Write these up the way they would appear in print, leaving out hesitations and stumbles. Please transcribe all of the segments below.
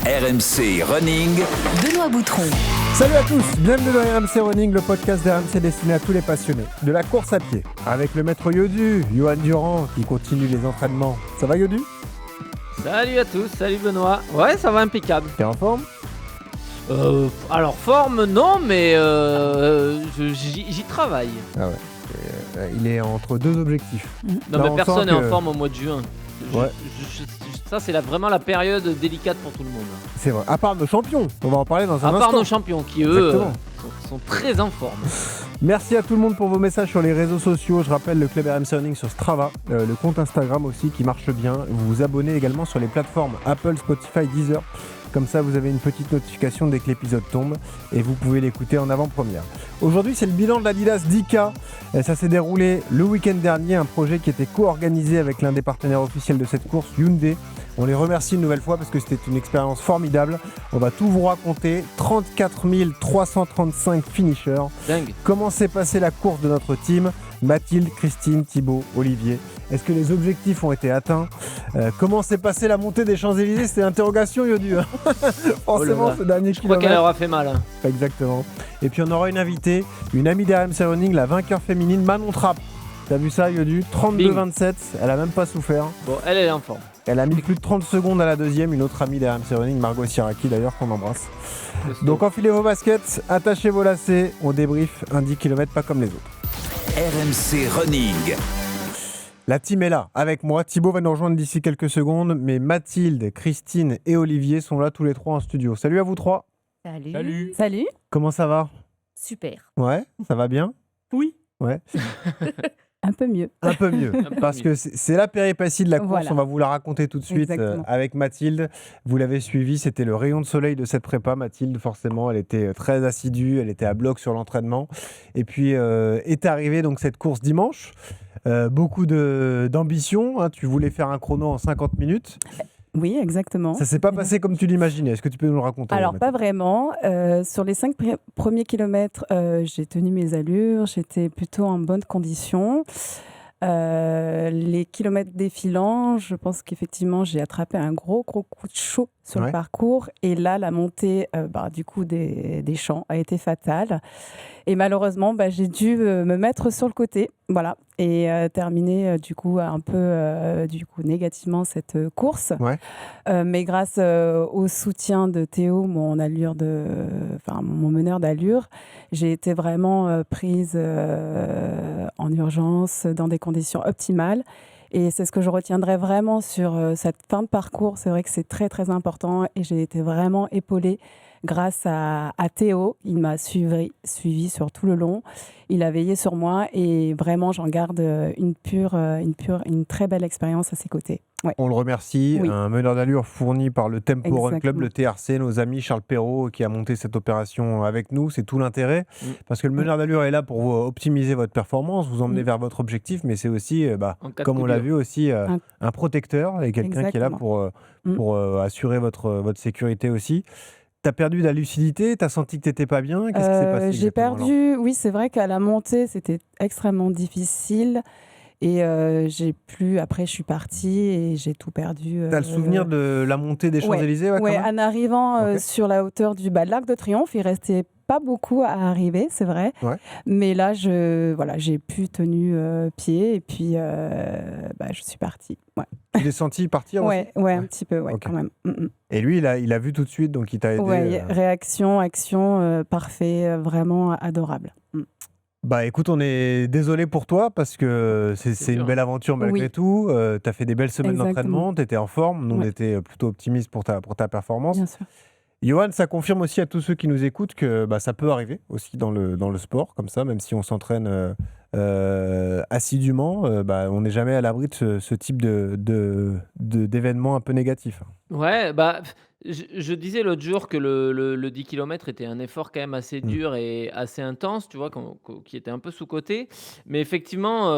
RMC Running. Benoît Boutron. Salut à tous, bienvenue dans RMC Running, le podcast d'RMC destiné à tous les passionnés de la course à pied. Avec le maître Yodu, Johan Durand, qui continue les entraînements. Ça va Yodu ? Salut à tous, salut Benoît. Ouais, ça va impeccable. T'es en forme ? Alors forme non, mais j'y travaille. Ah ouais. Il est entre deux objectifs. Non, Là, mais on personne sent n'est que- en forme au mois de juin. Ouais. Ça, c'est vraiment la période délicate pour tout le monde. C'est vrai, à part nos champions, on va en parler dans un À instant. part nos champions qui, eux, Exactement. sont très en forme. Merci à tout le monde pour vos messages sur les réseaux sociaux. Je rappelle le club RMC Running sur Strava, le compte Instagram aussi qui marche bien. Vous vous abonnez également sur les plateformes Apple, Spotify, Deezer. Comme ça, vous avez une petite notification dès que l'épisode tombe et vous pouvez l'écouter en avant-première. Aujourd'hui, c'est le bilan de l'Adidas 10K. Ça s'est déroulé le week-end dernier, un projet qui était co-organisé avec l'un des partenaires officiels de cette course, Hyundai. On les remercie une nouvelle fois parce que c'était une expérience formidable. On va tout vous raconter. 34 335 finishers. Dingue. Comment s'est passée la course de notre team ? Mathilde, Christine, Thibaut, Olivier. Est-ce que les objectifs ont été atteints ? Comment s'est passée la montée des Champs-Élysées ? C'était l'interrogation, Yodu. Forcément, Oh là là. ce dernier Je crois qu'elle kilomètre. aura fait mal. Hein. Exactement. Et puis on aura une invitée, une amie d'RMC Running, la vainqueur féminine, Manon Trapp. T'as vu ça, Yodu ? 32-27, elle a même pas souffert. Bon, elle est en forme. Elle a mis plus de 30 secondes à la deuxième, une autre amie d'RMC Running, Margot Siraki d'ailleurs, qu'on embrasse. Donc enfilez vos baskets, attachez vos lacets, on débrief un 10 km pas comme les autres. RMC Running. La team est là, avec moi. Thibaut va nous rejoindre d'ici quelques secondes, mais Mathilde, Christine et Olivier sont là tous les trois en studio. Salut à vous trois. Salut. Salut. Comment ça va ? Super. Ouais, ça va bien ? Oui. Ouais, Un peu mieux. un peu mieux. Parce que c'est la péripétie de la course, Voilà. on va vous la raconter tout de suite Exactement. avec Mathilde. Vous l'avez suivi, c'était le rayon de soleil de cette prépa. Mathilde, forcément, elle était très assidue, elle était à bloc sur l'entraînement. Et puis est arrivée donc cette course dimanche. Beaucoup d'ambition, hein. Tu voulais faire un chrono en 50 minutes. Oui, exactement. Ça s'est pas passé comme tu l'imaginais. Est-ce que tu peux nous le raconter ? Alors, pas Mathilde ? vraiment. Sur les 5 premiers kilomètres, j'ai tenu mes allures. J'étais plutôt en bonne condition. Les kilomètres défilants, je pense qu'effectivement, j'ai attrapé un gros coup de chaud sur Ouais. le parcours. Et là, la montée du coup des champs a été fatale. Et malheureusement, j'ai dû me mettre sur le côté. Voilà. Et terminer du coup un peu négativement cette course. Ouais. Mais grâce au soutien de Théo, mon meneur d'allure, j'ai été vraiment prise en urgence, dans des conditions optimales. Et c'est ce que je retiendrai vraiment sur cette fin de parcours. C'est vrai que c'est très, très important. Et j'ai été vraiment épaulée grâce à Théo. Il m'a suivi sur tout le long. Il a veillé sur moi. Et vraiment, j'en garde une très belle expérience à ses côtés. Ouais. On le remercie. Oui. Un meneur d'allure fourni par le Tempo Run Club, Exactement. le TRC, nos amis Charles Perrault qui a monté cette opération avec nous. C'est tout l'intérêt. Parce que le meneur d'allure est là pour optimiser votre performance, vous emmener vers votre objectif, mais c'est aussi, En cas de comme coup on l'a dur. vu aussi, un protecteur et quelqu'un qui est là pour assurer votre sécurité aussi. T'as perdu de la lucidité, t'as senti que t'étais pas bien. Qu'est-ce qui s'est passé J'ai exactement, alors ? perdu, oui, c'est vrai qu'à la montée, c'était extrêmement difficile. Et après, je suis partie et j'ai tout perdu. T'as le souvenir de la montée des Champs-Élysées quand Ouais, même en arrivant Ok. sur la hauteur du l'Arc de Triomphe, il restait pas beaucoup à arriver, c'est vrai. Ouais. Mais là, j'ai pu tenu pied et puis je suis partie. Ouais, Tu l'as senti partir aussi ouais, un petit peu, ouais, Ok. quand même. Et lui, il a vu tout de suite, donc il t'a aidé. Ouais, réaction, action, parfait, vraiment adorable. Bah écoute, on est désolé pour toi parce que c'est une dur. belle aventure malgré Oui. tout. Tu as fait des belles semaines Exactement. d'entraînement, tu étais en forme, nous on Ouais. était plutôt optimistes pour ta performance. Bien sûr. Johan, ça confirme aussi à tous ceux qui nous écoutent que ça peut arriver aussi dans le sport, comme ça, même si on s'entraîne assidûment, on n'est jamais à l'abri de ce type d'événements un peu négatifs. Ouais, je disais l'autre jour que le 10 km était un effort quand même assez dur et assez intense, tu vois, qui était un peu sous-coté. Mais effectivement,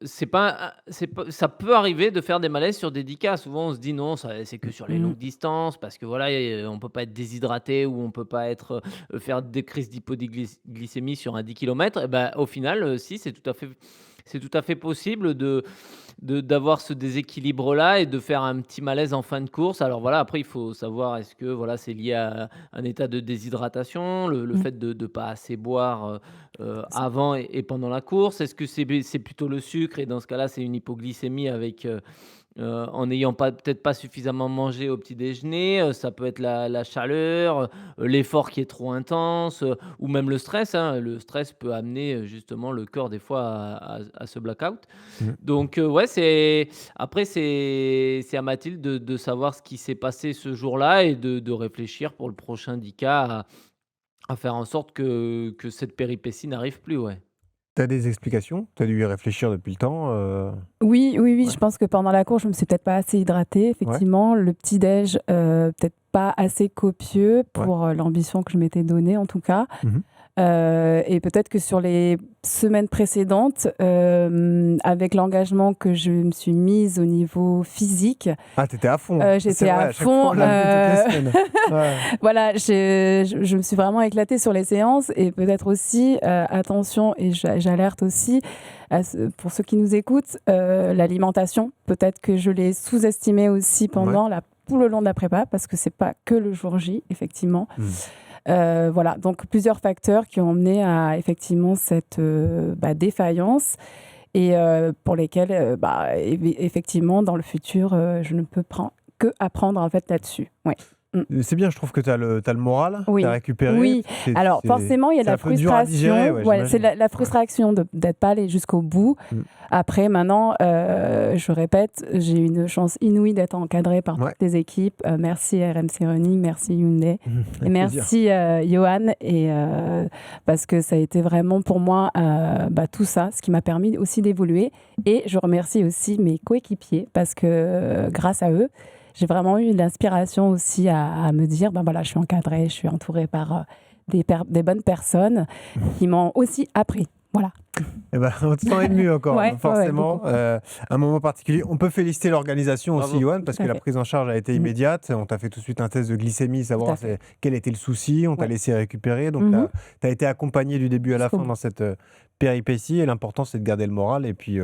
ça peut arriver de faire des malaises sur des 10K. Souvent, on se dit non, c'est que sur les longues distances, parce que voilà, on peut pas être déshydraté ou on peut pas faire des crises d'hypoglycémie sur un 10 km. Et au final, si, c'est tout à fait c'est tout à fait possible d'avoir ce déséquilibre-là et de faire un petit malaise en fin de course. Alors voilà, après il faut savoir est-ce que voilà, c'est lié à un état de déshydratation, le Mmh. fait de pas assez boire, avant et pendant la course? Est-ce que c'est plutôt le sucre et dans ce cas-là, c'est une hypoglycémie avec, en n'ayant peut-être pas suffisamment mangé au petit déjeuner, ça peut être la chaleur, l'effort qui est trop intense, ou même le stress, hein. Le stress peut amener, justement le corps des fois à ce blackout. Mmh. Donc ouais, c'est à Mathilde de savoir ce qui s'est passé ce jour-là et de réfléchir pour le prochain 10K à faire en sorte que cette péripétie n'arrive plus, ouais. Tu as des explications? Tu as dû y réfléchir depuis le temps, Oui, oui, oui, Ouais. je pense que pendant la course, je me suis peut-être pas assez hydratée, Ouais. effectivement. Le petit-déj, peut-être pas assez copieux Ouais. pour, l'ambition que je m'étais donnée, en tout cas. Mmh. Et peut-être que sur les semaines précédentes, avec l'engagement que je me suis mise au niveau physique, Ah, tu étais à fond. j'étais C'est vrai, à à chaque fois, on fond, l'a vu toutes les semaines. Ouais. voilà, je me suis vraiment éclatée sur les séances et peut-être aussi, attention et j'alerte aussi pour ceux qui nous écoutent, l'alimentation. Peut-être que je l'ai sous-estimée aussi pendant tout le long de la prépa parce que c'est pas que le jour J, effectivement. Mmh. Voilà, donc plusieurs facteurs qui ont mené à effectivement cette défaillance et pour lesquels, effectivement, dans le futur, je ne peux que apprendre en fait là-dessus. Ouais. C'est bien, je trouve que tu as le moral, Oui. tu as récupéré. Oui. Alors forcément, il y a de c'est la un peu dur à digérer, frustration. ouais, Voilà, c'est j'imagine. la frustration d'être pas allé jusqu'au bout. Mm. Après, maintenant, je répète, j'ai une chance inouïe d'être encadrée par Ouais. toutes les équipes. Merci RMC Running, merci Hyundai. Avec Et plaisir. merci Johan, parce que ça a été vraiment pour moi tout ça, ce qui m'a permis aussi d'évoluer. Et je remercie aussi mes coéquipiers parce que grâce à eux, j'ai vraiment eu l'inspiration aussi à me dire, je suis encadrée, je suis entourée par des bonnes personnes qui m'ont aussi appris. Voilà. Eh ben, on te sent ému encore, Ouais, forcément. beaucoup. Un moment particulier. On peut féliciter l'organisation aussi, Bravo. Johan, parce Tout que à la fait. prise en charge a été immédiate. On t'a fait tout de suite un test de glycémie, savoir fait. quel était le souci. On t'a Ouais. laissé récupérer. Donc, Mhm. tu as été accompagné du début à la Jusqu'au fin bout. dans cette péripétie. Et l'important, c'est de garder le moral et puis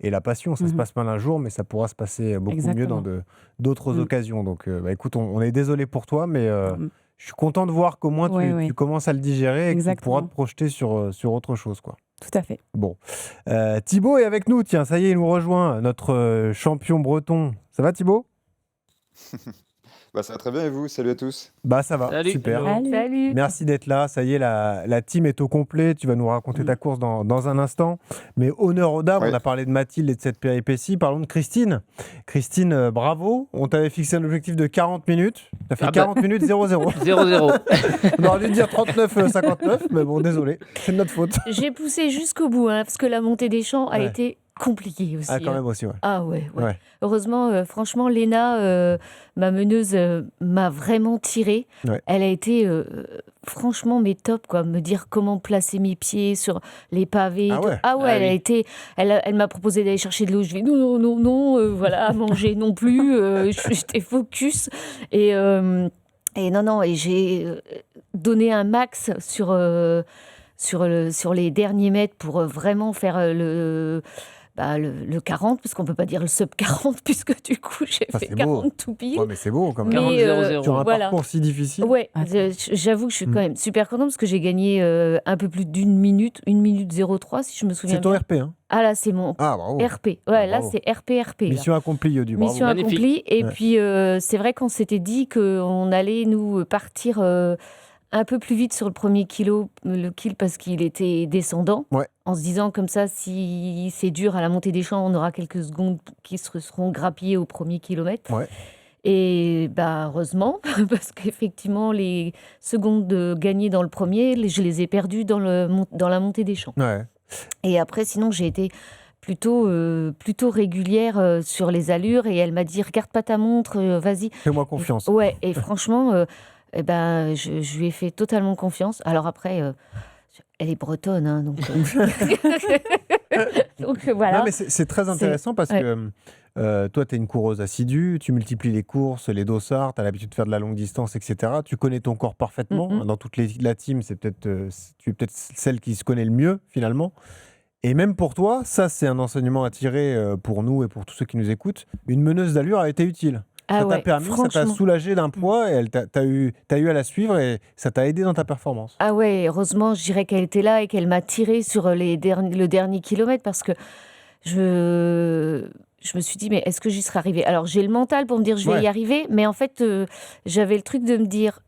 et la passion. Ça se Mhm. passe mal un jour, mais ça pourra se passer beaucoup mieux Exactement. dans d'autres Mm. occasions. Donc, écoute, on est désolé pour toi, mais Mm. je suis content de voir qu'au moins Ouais. tu commences à le digérer et que tu Exactement. pourras te projeter sur autre chose, quoi. Tout à fait. Bon. Thibaut est avec nous, tiens, ça y est, il nous rejoint, notre champion breton. Ça va Thibaut? Ça va très bien et vous? Salut à tous. Bah ça va, Salut. super. Hello. Salut. Merci d'être là, ça y est, la team est au complet, tu vas nous raconter ta course dans un instant. Mais honneur aux dames, Ouais. on a parlé de Mathilde et de cette péripétie, parlons de Christine. Christine, bravo, on t'avait fixé un objectif de 40 minutes, tu as fait 40 minutes 0-0. 0-0. On aurait dû dire 39-59, mais bon, désolé, c'est de notre faute. J'ai poussé jusqu'au bout, parce que la montée des champs a Ouais. été compliquée aussi. Ah, quand même aussi, ouais. Ah ouais. Ouais. Heureusement, franchement, Léna, ma meneuse, m'a vraiment tirée. Ouais. Elle a été franchement mais top, quoi. Me dire comment placer mes pieds sur les pavés. Ah tout. ouais. Ah ouais, Ah elle a oui. été. Elle m'a proposé d'aller chercher de l'eau. Je vais non, voilà, à manger non plus. J'étais focus et non, et j'ai donné un max sur les derniers mètres pour vraiment faire le 40, parce qu'on ne peut pas dire le sub 40, puisque du coup, j'ai Ça, fait c'est beau. 40 tout pile. Ouais, mais c'est beau quand même. 40-0-0. Sur un voilà. parcours si difficile. Ouais, Ah, j'avoue que je suis Mm. quand même super contente parce que j'ai gagné un peu plus d'une minute, 1 minute 03, si je me souviens C'est ton bien. RP, hein? Ah là, c'est mon Ah, bravo. RP. Ouais, là, bravo. c'est RP. là. Mission accomplie, Yodu, bravo. Mission Magnifique. accomplie. Et Ouais. puis, c'est vrai qu'on s'était dit qu'on allait nous partir un peu plus vite sur le premier kill parce qu'il était descendant. Ouais. En se disant comme ça, si c'est dur à la montée des champs, on aura quelques secondes qui seront grappillées au premier kilomètre. Ouais. Et heureusement, parce qu'effectivement, les secondes gagnées dans le premier, je les ai perdues dans la montée des champs. Ouais. Et après, sinon, j'ai été plutôt régulière sur les allures. Et elle m'a dit, regarde pas ta montre, vas-y. Fais-moi confiance. Ouais, et franchement, je lui ai fait totalement confiance. Alors après, elle est bretonne, hein, donc, donc voilà. Non, mais c'est très intéressant parce ouais. que toi, tu es une coureuse assidue, tu multiplies les courses, les dossards, tu as l'habitude de faire de la longue distance, etc. Tu connais ton corps parfaitement. Mhm. Dans toute la team, tu es peut-être celle qui se connaît le mieux, finalement. Et même pour toi, ça c'est un enseignement à tirer pour nous et pour tous ceux qui nous écoutent. Une meneuse d'allure a été utile. Ah Ça t'a ouais, permis, ça t'a franchement. soulagé d'un poids et t'as eu à la suivre et ça t'a aidé dans ta performance. Ah ouais, heureusement, je dirais qu'elle était là et qu'elle m'a tiré sur le dernier kilomètre parce que je me suis dit, mais est-ce que j'y serais arrivée? Alors, j'ai le mental pour me dire, je vais Ouais. y arriver, mais en fait, j'avais le truc de me dire,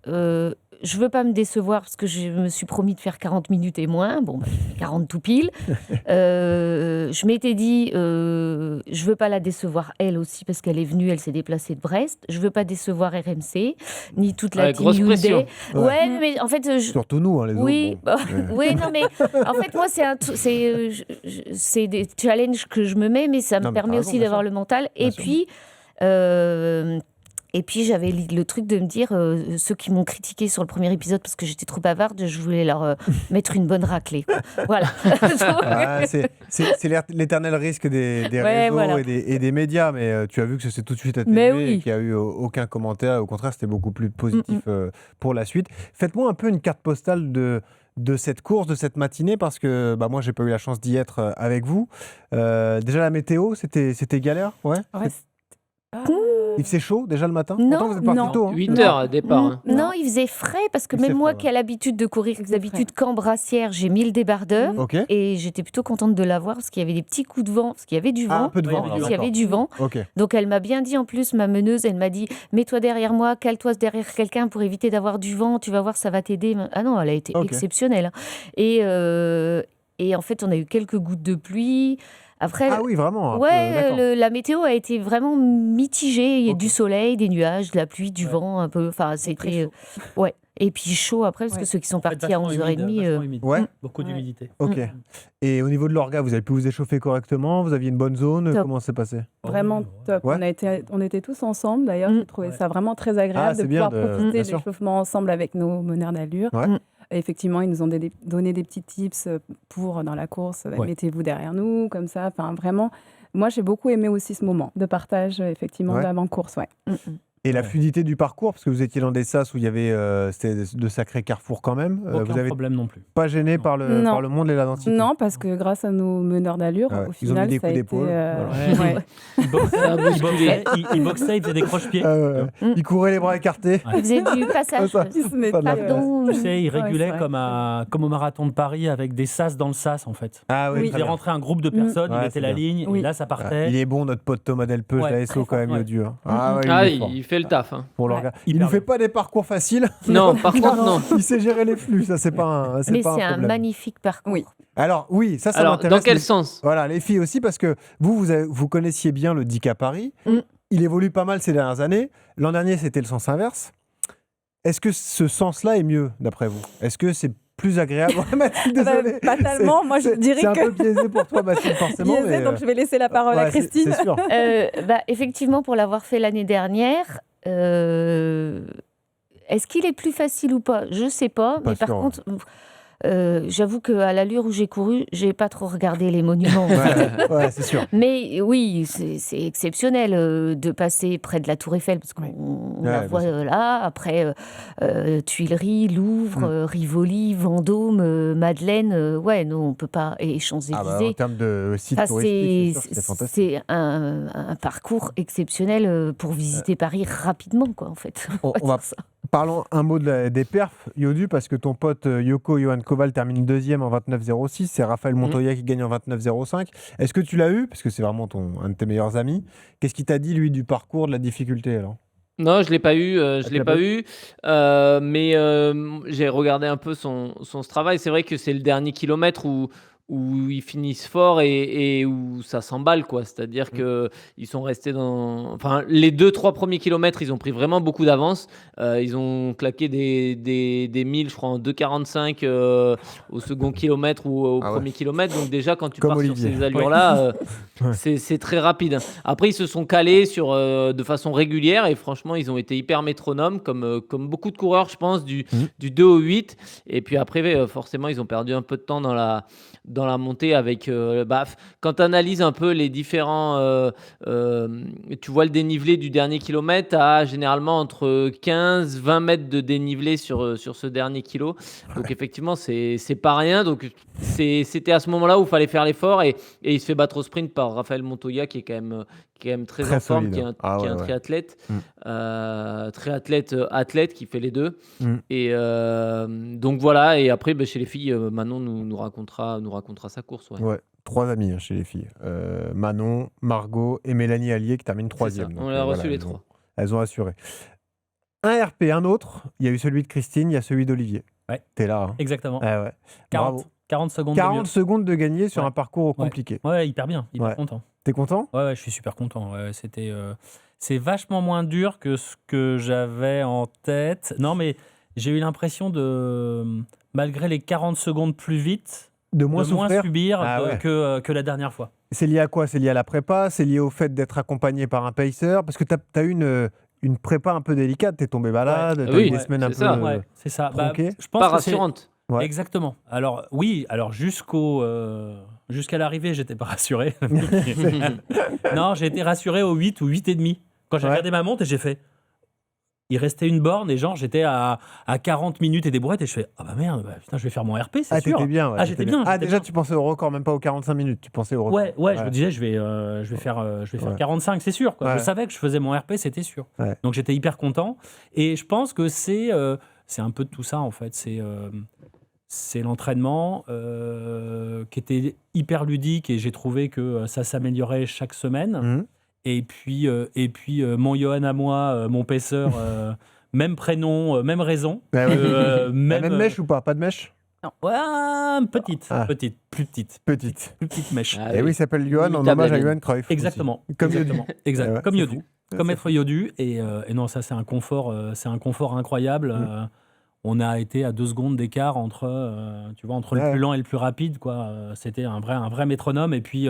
je veux pas me décevoir parce que je me suis promis de faire 40 minutes et moins. Bon, bah, j'ai fait 40 tout pile. Je m'étais dit, je veux pas la décevoir elle aussi parce qu'elle est venue, elle s'est déplacée de Brest. Je veux pas décevoir RMC, ni toute la Ouais, team grosse Hyundai. pression. Ouais, mais en fait, Surtout nous, hein, les oui, autres. oui, non, mais en fait, moi, c'est des challenges que je me mets, mais ça me Non, mais t'as permet raison, aussi bien d'avoir sûr. le mental. Bien sûr. Et puis, j'avais le truc de me dire, ceux qui m'ont critiqué sur le premier épisode parce que j'étais trop bavarde, je voulais leur mettre une bonne raclée, quoi. Voilà. Ah, c'est l'éternel risque des Ouais, réseaux voilà. et des médias, mais tu as vu que ça s'est tout de suite Mais atténué et oui. qu'il n'y a eu aucun commentaire. Au contraire, c'était beaucoup plus positif pour la suite. Faites-moi un peu une carte postale de cette course, de cette matinée, parce que moi, j'ai pas eu la chance d'y être avec vous. Déjà, la météo, c'était galère, ouais. Ouais, Il faisait chaud déjà le matin. Non, Pourtant, vous êtes parti non. tôt. Hein. 8 heures à départ. Hein. Non, il faisait frais parce que Il faisait même moi frais, qui ai l'habitude de courir, Il qui faisait d'habitude camp brassière, j'ai mis le débardeur. Ok. Et j'étais plutôt contente de l'avoir parce qu'il y avait des petits coups de vent, parce qu'il y avait du Ah, vent. un peu de vent. Ouais, alors, Il y avait d'accord. du vent. Ok. Donc elle m'a bien dit en plus, ma meneuse, elle m'a dit mets-toi derrière moi, cale-toi derrière quelqu'un pour éviter d'avoir du vent, tu vas voir, ça va t'aider. Ah non, elle a été Ok. exceptionnelle. Et en fait, on a eu quelques gouttes de pluie. Après, Ah oui, vraiment. un peu, ouais, d'accord. la météo a été vraiment mitigée. Il y a Ok. du soleil, des nuages, de la pluie, du Ouais. vent, un peu. Enfin, Très c'était. chaud. Ouais. Et puis chaud après, parce Ouais. que ceux qui sont En fait, partis à vachement 11h30. humide, vachement humide. Ouais. Beaucoup Ouais. d'humidité. Ok. Et au niveau de l'orga, vous avez pu vous échauffer correctement? Vous aviez une bonne zone? Top. Comment ça s'est passé? Vraiment top. Ouais. On était tous ensemble d'ailleurs. J'ai trouvé Ouais. ça vraiment très Ah, agréable c'est de bien pouvoir bien profiter de sûr. l'échauffement ensemble avec nos meneurs d'allure. Ouais. Et effectivement, ils nous ont donné des petits tips pour dans la course. Ouais. Mettez-vous derrière nous, comme ça. Enfin, vraiment, moi j'ai beaucoup aimé aussi ce moment de partage effectivement Ouais. d'avant-course. Ouais. Et la Ouais. fluidité du parcours, parce que vous étiez dans des sas où il y avait c'était de sacrés carrefours quand même. Aucun Vous n'avez problème non plus. pas gêné par le Non. monde et la densité? Non, parce que grâce à nos meneurs d'allure, Ah ouais. au Ils ont mis final, des ça a coups été. d'épaule, voilà. Ouais. ouais. Il boxait, Ça a bousculé. il boxait, il faisait des croche-pieds. Il courait les bras écartés. Il faisait du passage. Ça, Ils se mettaient, Pas de la Pardon. Tu sais, il Ouais, régulait c'est vrai. comme au marathon de Paris avec des sas dans le sas en fait. Ah oui, Oui. Il très faisait bien. rentrer un groupe de personnes, Ouais, il c'est mettait la bien. ligne Oui. et là ça Ah, partait. il est bon notre pote Thomas Delpeuch, Ouais, la très SO quand fort, même, ouais. Yodu. Hein. Ah ouais, Ah, il est fort. il fait le taf. Hein. Pour Ouais. l'orga. Hyper Il nous fait bien. pas des parcours faciles. Non, par contre, non. Il sait gérer les flux, ça c'est pas un, Mais pas c'est un un problème. magnifique parcours. Oui. Alors oui, ça Alors, m'intéresse. dans quel les- sens? Voilà, les filles aussi, parce que vous connaissiez bien le 10K Paris. Mm. Il évolue pas mal ces dernières années. L'an dernier, c'était le sens inverse. Est-ce que ce sens-là est mieux, d'après vous? Est-ce que c'est plus agréable? Ouais, Mathilde, désolé. Pas tellement. Moi, je dirais C'est un que. peu biaisé pour toi, Mathilde, forcément. Biaisé, mais, donc je vais laisser la parole à ouais, Christine. C'est sûr. Effectivement, pour l'avoir fait l'année dernière, est-ce qu'il est plus facile ou pas? Je sais pas. Pas Mais par sûr, contre, j'avoue qu'à l'allure où j'ai couru, j'ai pas trop regardé les monuments. Ouais, c'est sûr. Mais oui, c'est exceptionnel de passer près de la Tour Eiffel, parce qu'on Ouais, la bien voit sûr. là. Après, Tuileries, Louvre, Rivoli, Vendôme, Madeleine. Ouais, non, on peut pas. Et Ah bah, en Champs-Élysées. termes de site Ça, touristique, c'est sûr que c'est fantastique. c'est un parcours exceptionnel pour visiter Paris rapidement, quoi, en fait. On va- dire ça. Parlons un mot des perfs, Yodu, parce que ton pote Yoko Johan Koval termine deuxième en 29,06. C'est Raphaël Montoya qui gagne en 29,05. Est-ce que tu l'as eu? Parce que c'est vraiment un de tes meilleurs amis. Qu'est-ce qu'il t'a dit, lui, du parcours, de la difficulté alors? Non, je l'ai pas eu, je tu l'ai l'as pas pas eu, mais j'ai regardé un peu son travail. C'est vrai que c'est le dernier kilomètre où ils finissent fort et où ça s'emballe, quoi. C'est-à-dire que ils sont restés enfin, les 2-3 premiers kilomètres, ils ont pris vraiment beaucoup d'avance. Ils ont claqué des 1000, je crois, en 2,45 au second kilomètre ou au Ah ouais. premier kilomètre. Donc déjà, quand tu Comme pars Olivier. sur ces allures-là, Ouais. c'est très rapide. Après, ils se sont calés de façon régulière et franchement, ils ont été hyper métronomes, comme beaucoup de coureurs, je pense, du 2 au 8. Et puis après, forcément, ils ont perdu un peu de temps dans dans la montée avec, quand tu analyses un peu les différents, tu vois le dénivelé du dernier kilomètre, tu as généralement entre 15-20 mètres de dénivelé sur ce dernier kilo. Donc effectivement, c'est pas rien. Donc c'était à ce moment-là où il fallait faire l'effort et il se fait battre au sprint par Raphaël Montoya qui est quand même très Très en forme, solide. qui est un Ah qui est ouais, un ouais. triathlète, Mm. athlète qui fait les 2. Mm. Et donc voilà, et après, chez les filles, Manon nous racontera sa course. Ouais. Ouais, 3 amies chez les filles. Manon, Margot et Mélanie Allier qui terminent C'est ça, 3e. on a reçu les elles ont, 3. elles ont assuré. Un RP, un autre. Il y a eu celui de Christine, il y a celui d'Olivier. Ouais. T'es là. Hein. Exactement. Ah ouais. 40, 40 secondes 40 secondes de gagner sur Ouais. un parcours Ouais. compliqué. Ouais, hyper bien, hyper Ouais. content. T'es content? Ouais, je suis super content. Ouais, c'est vachement moins dur que ce que j'avais en tête. Non, mais j'ai eu l'impression malgré les 40 secondes plus vite, De moins de moins souffrir? subir Ah ouais. que la dernière fois. C'est lié à quoi? C'est lié à la prépa? C'est lié au fait d'être accompagné par un pacer? Parce que t'as eu une prépa un peu délicate. T'es tombé malade, t'as eu des semaines un peu c'est ça. Ouais, c'est ça. tronquées. Je pense Pas que c'est rassurante. Ouais. exactement. Alors oui, alors jusqu'à l'arrivée, j'étais pas rassuré. Non, j'ai été rassuré au 8 ou 8 et demi. Quand j'ai Ouais. regardé ma montre et j'ai fait il restait une borne et genre j'étais à 40 minutes et des brouettes et je fais ah bah merde, putain, je vais faire mon RP, c'est Ah, sûr. t'étais bien. Ouais, Ah, j'étais bien. Ah, j'étais déjà, bien. tu pensais au record, même pas aux 45 minutes. Tu pensais au record. Ouais, je me disais je vais faire Ouais. 45, c'est sûr quoi. Ouais. Je savais que je faisais mon RP, c'était sûr. Ouais. Donc j'étais hyper content et je pense que c'est un peu de tout ça en fait, c'est l'entraînement qui était hyper ludique et j'ai trouvé que ça s'améliorait chaque semaine. Mhm. Et puis mon Johan à moi, mon paisseur, même prénom, même raison. Ouais, ouais. La Même, même mèche ou pas? Pas de mèche? Ouais, petite, Ah. plus petite mèche. Ah Eh oui, il s'appelle Johan en Imitable, hommage à Amine. Johan Cruyff. aussi. Exactement. Comme Yodu. exactement. Exact. Ouais, Comme c'est Yodu. fou. Comme C'est être Yodu. Et non, ça, c'est un confort incroyable. On a été à 2 secondes d'écart entre le Ouais. plus lent et le plus rapide, quoi. C'était un vrai métronome. Et puis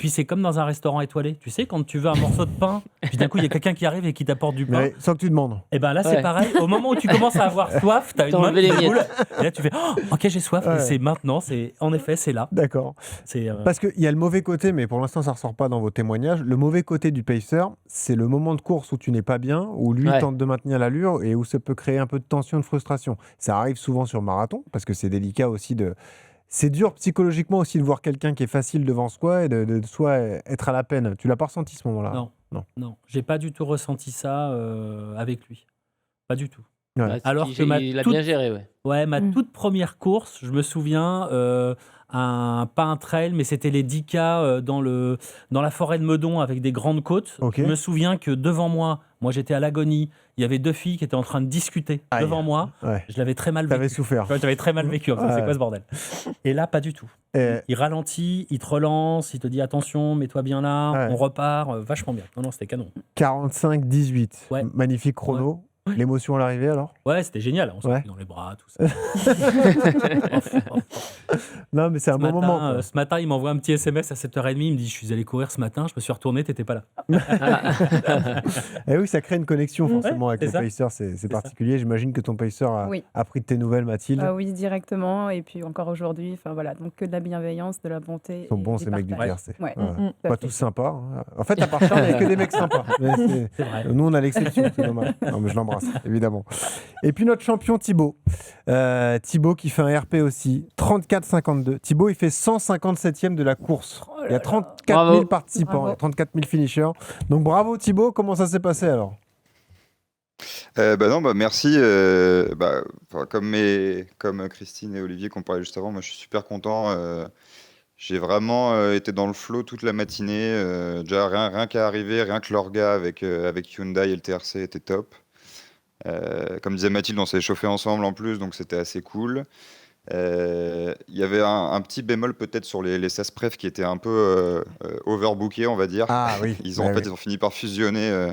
c'est comme dans un restaurant étoilé. Tu sais, quand tu veux un morceau de pain, puis d'un coup, il y a quelqu'un qui arrive et qui t'apporte du pain. Ouais, sans que tu demandes. Et ben là, c'est Ouais. pareil. Au moment où tu commences à avoir soif, t'as une T'as main enlevé qui les déboule. miettes. Et là, tu fais oh, ok, j'ai soif. Ouais. Et c'est maintenant. En effet, c'est là. D'accord. C'est Parce qu'il y a le mauvais côté, mais pour l'instant, ça ressort pas dans vos témoignages. Le mauvais côté du pacer, c'est le moment de course où tu n'es pas bien, où lui Ouais. tente de maintenir l'allure et où ça peut créer un peu de tension, de frustration. Ça arrive souvent sur marathon, parce que c'est délicat aussi de... C'est dur psychologiquement aussi de voir quelqu'un qui est facile devant soi et de soi être à la peine. Tu l'as pas ressenti ce moment-là? non, j'ai pas du tout ressenti ça avec lui. Pas du tout. Ouais. Bah, Alors que il a bien géré, ouais. Ouais, ma Mm. toute première course, je me souviens, pas un trail, mais c'était les 10K dans la forêt de Meudon avec des grandes côtes. Ok. Je me souviens que devant moi j'étais à l'agonie, il y avait 2 filles qui étaient en train de discuter Aïe. devant moi. Ouais. Je l'avais très mal T'avais vécu. souffert. Ouais, j'avais très mal vécu. Ouais. C'est quoi ce bordel? Et là, pas du tout. Et- Il ralentit, il te relance, il te dit attention, mets-toi bien là, Ouais. on repart, vachement bien. Non, c'était canon. 45-18. Ouais. Magnifique chrono. L'émotion à l'arrivée alors? Ouais, c'était génial. On s'est Ouais. pris dans les bras, tout ça. Non, mais c'est un bon moment. quoi. Ce matin, il m'envoie un petit SMS à 7h30. Il me dit je suis allé courir ce matin, je me suis retourné, t'étais pas là. Eh oui, ça crée une connexion forcément avec c'est le ça. pacer, c'est ça. particulier. J'imagine que ton pacer Oui. a pris de tes nouvelles, Mathilde. Ah oui, directement. Et puis encore aujourd'hui, enfin voilà, donc que de la bienveillance, de la bonté. Ils sont bons et ces mecs du partage. TRC. Ouais. Ouais. Tout à Pas fait. tous sympas. Hein. En fait, à part Charles, il n'y a que des mecs sympas. Mais C'est vrai. nous, on a l'exception, c'est dommage. Non, mais je l'embrasse, évidemment. Et puis notre champion Thibaut. Thibaut qui fait un RP aussi, 34-52. Thibaut, il fait 157e de la course. Oh là Il y a là. 34 000 Bravo. participants, Bravo. il y a 34 000 finishers. Donc bravo Thibaut, comment ça s'est passé alors? Merci. Comme Christine et Olivier qu'on parlait juste avant, moi je suis super content. J'ai vraiment été dans le flow toute la matinée. Déjà rien qu'à arriver, rien que l'orga avec Hyundai et le TRC était top. Comme disait Mathilde, on s'est chauffé ensemble en plus, donc c'était assez cool. Il y avait un petit bémol peut-être sur les SAS Pref qui étaient un peu overbookés, on va dire. Ah oui. Ils ont fini par fusionner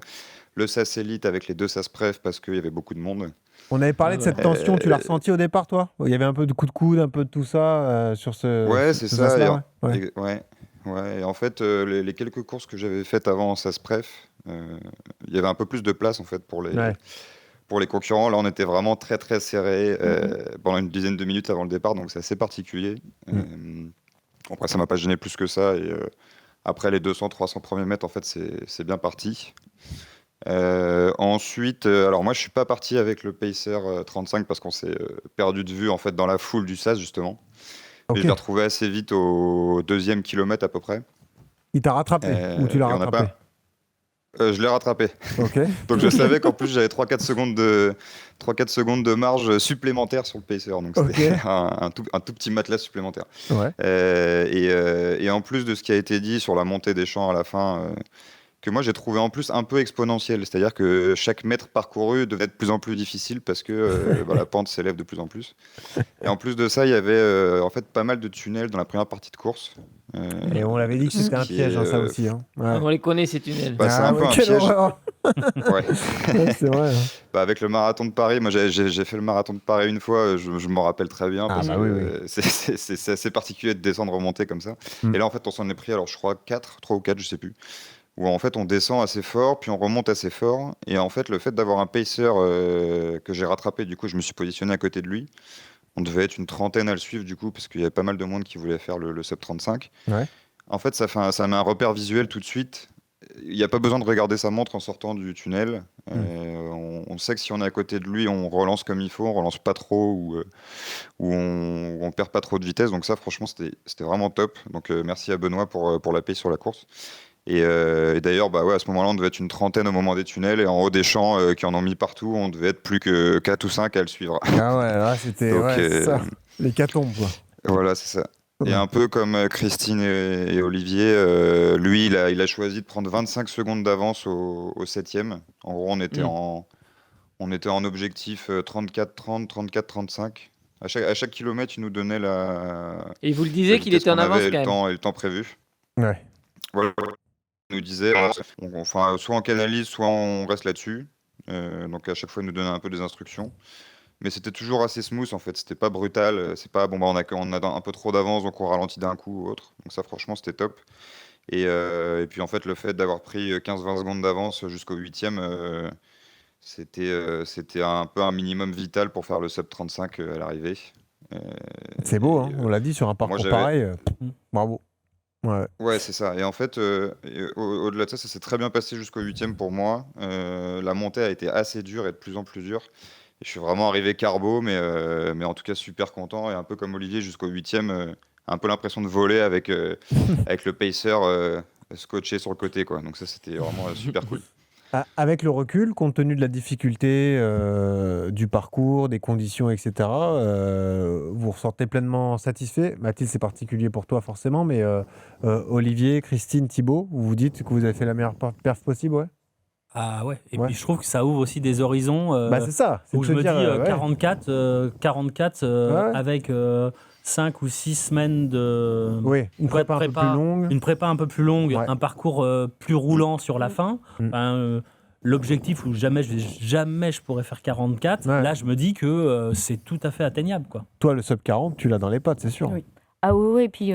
le SAS Elite avec les 2 SAS Pref parce qu'il y avait beaucoup de monde. On avait parlé de cette tension, tu l'as ressenti au départ toi? Il y avait un peu de coup de coude, un peu de tout ça sur ce... Ouais, ce c'est ça. SAS-là, ouais. Ouais. Et en fait, les quelques courses que j'avais faites avant en SAS Pref, il y avait un peu plus de place en fait pour les concurrents. Là, on était vraiment très très serré pendant une dizaine de minutes avant le départ, donc c'est assez particulier. Après, ça m'a pas gêné plus que ça. Et après les 200-300 premiers mètres, en fait, c'est bien parti. Ensuite, alors moi, je suis pas parti avec le Pacer 35 parce qu'on s'est perdu de vue en fait dans la foule du SAS justement. Mais Ok. je l'ai retrouvé assez vite au 2e kilomètre à peu près. Il t'a rattrapé ou tu l'as Et on n'a rattrapé? je l'ai rattrapé. Ok. Donc je savais qu'en plus j'avais 3-4 secondes de marge supplémentaire sur le pacer. Donc c'était Ok. un tout petit matelas supplémentaire. Ouais. Et en plus de ce qui a été dit sur la montée des champs à la fin, que moi j'ai trouvé en plus un peu exponentielle. C'est-à-dire que chaque mètre parcouru devait être de plus en plus difficile parce que la pente s'élève de plus en plus. Et en plus de ça, il y avait en fait pas mal de tunnels dans la première partie de course. Et on l'avait dit que Ce c'était un qui piège, est, hein, ça aussi. Hein. Ouais. On les connaît, ces tunnels. Bah, c'est un peu un quelle piège. horreur. Ouais. Ouais, c'est vrai. Hein. Bah, avec le marathon de Paris, moi j'ai fait le marathon de Paris une fois, je m'en rappelle très bien Ah, parce bah que oui, oui. c'est assez particulier de descendre, remonter comme ça. Mm. Et là en fait on s'en est pris, alors je crois 3 ou 4, je sais plus, où en fait on descend assez fort, puis on remonte assez fort. Et en fait le fait d'avoir un pacer que j'ai rattrapé, du coup je me suis positionné à côté de lui. On devait être une trentaine à le suivre du coup, parce qu'il y avait pas mal de monde qui voulait faire le sub 35. Ouais. En fait ça met un repère visuel tout de suite. Il n'y a pas besoin de regarder sa montre en sortant du tunnel. On sait que si on est à côté de lui, on relance comme il faut, on relance pas trop ou on perd pas trop de vitesse. Donc ça, franchement, c'était vraiment top. Donc merci à Benoît pour la paix sur la course. Et d'ailleurs, bah ouais, à ce moment-là, on devait être une trentaine au moment des tunnels et en haut des champs qui en ont mis partout, on devait être plus que 4 ou 5 à le suivre. Ah ouais, là, c'était Donc, c'est ça. L'hécatombe, quoi. Voilà, c'est ça. Et un peu comme Christine et Olivier, lui, il a choisi de prendre 25 secondes d'avance au 7e. En gros, on était en objectif 34-30, 34-35. À chaque kilomètre, il nous donnait Et vous le la disiez qu'il vitesse était en qu'on avait avance et quand même. et le temps prévu. Ouais. Voilà. Il nous disait, enfin, soit on canalise, soit on reste là-dessus. Donc à chaque fois, il nous donnait un peu des instructions. Mais c'était toujours assez smooth en fait, c'était pas brutal, c'est pas bon bah on a un peu trop d'avance donc on ralentit d'un coup ou autre. Donc ça franchement c'était top. Et puis en fait le fait d'avoir pris 15-20 secondes d'avance jusqu'au 8e, c'était un peu un minimum vital pour faire le sub 35 à l'arrivée. C'est beau, Et, hein. On l'a dit sur un parcours j'avais- pareil. Bravo. Ouais. Ouais, c'est ça. Et en fait, au-delà de ça, ça s'est très bien passé jusqu'au 8e pour moi. La montée a été assez dure et de plus en plus dure. Et je suis vraiment arrivé carbo, mais en tout cas super content. Et un peu comme Olivier, jusqu'au 8e, un peu l'impression de voler avec le pacer scotché sur le côté, quoi. Donc ça, c'était vraiment super cool. Avec le recul, compte tenu de la difficulté du parcours, des conditions, etc., vous ressortez pleinement satisfait. Mathilde, c'est particulier pour toi forcément, mais Olivier, Christine, Thibaut, vous vous dites que vous avez fait la meilleure perf possible, ouais? Ah ouais, et Ouais. puis je trouve que ça ouvre aussi des horizons Bah c'est ça, c'est où de je se me dire, dis ouais. 44 Ouais. avec 5 ou 6 semaines de Oui, une prépa un peu plus longue. une prépa un peu plus longue, Ouais. un parcours plus roulant sur la fin. Mm. L'objectif où jamais je pourrais faire 44, Ouais. là je me dis que c'est tout à fait atteignable, quoi. Toi, le sub 40, tu l'as dans les pattes, c'est sûr. Oui. Ah oui, et puis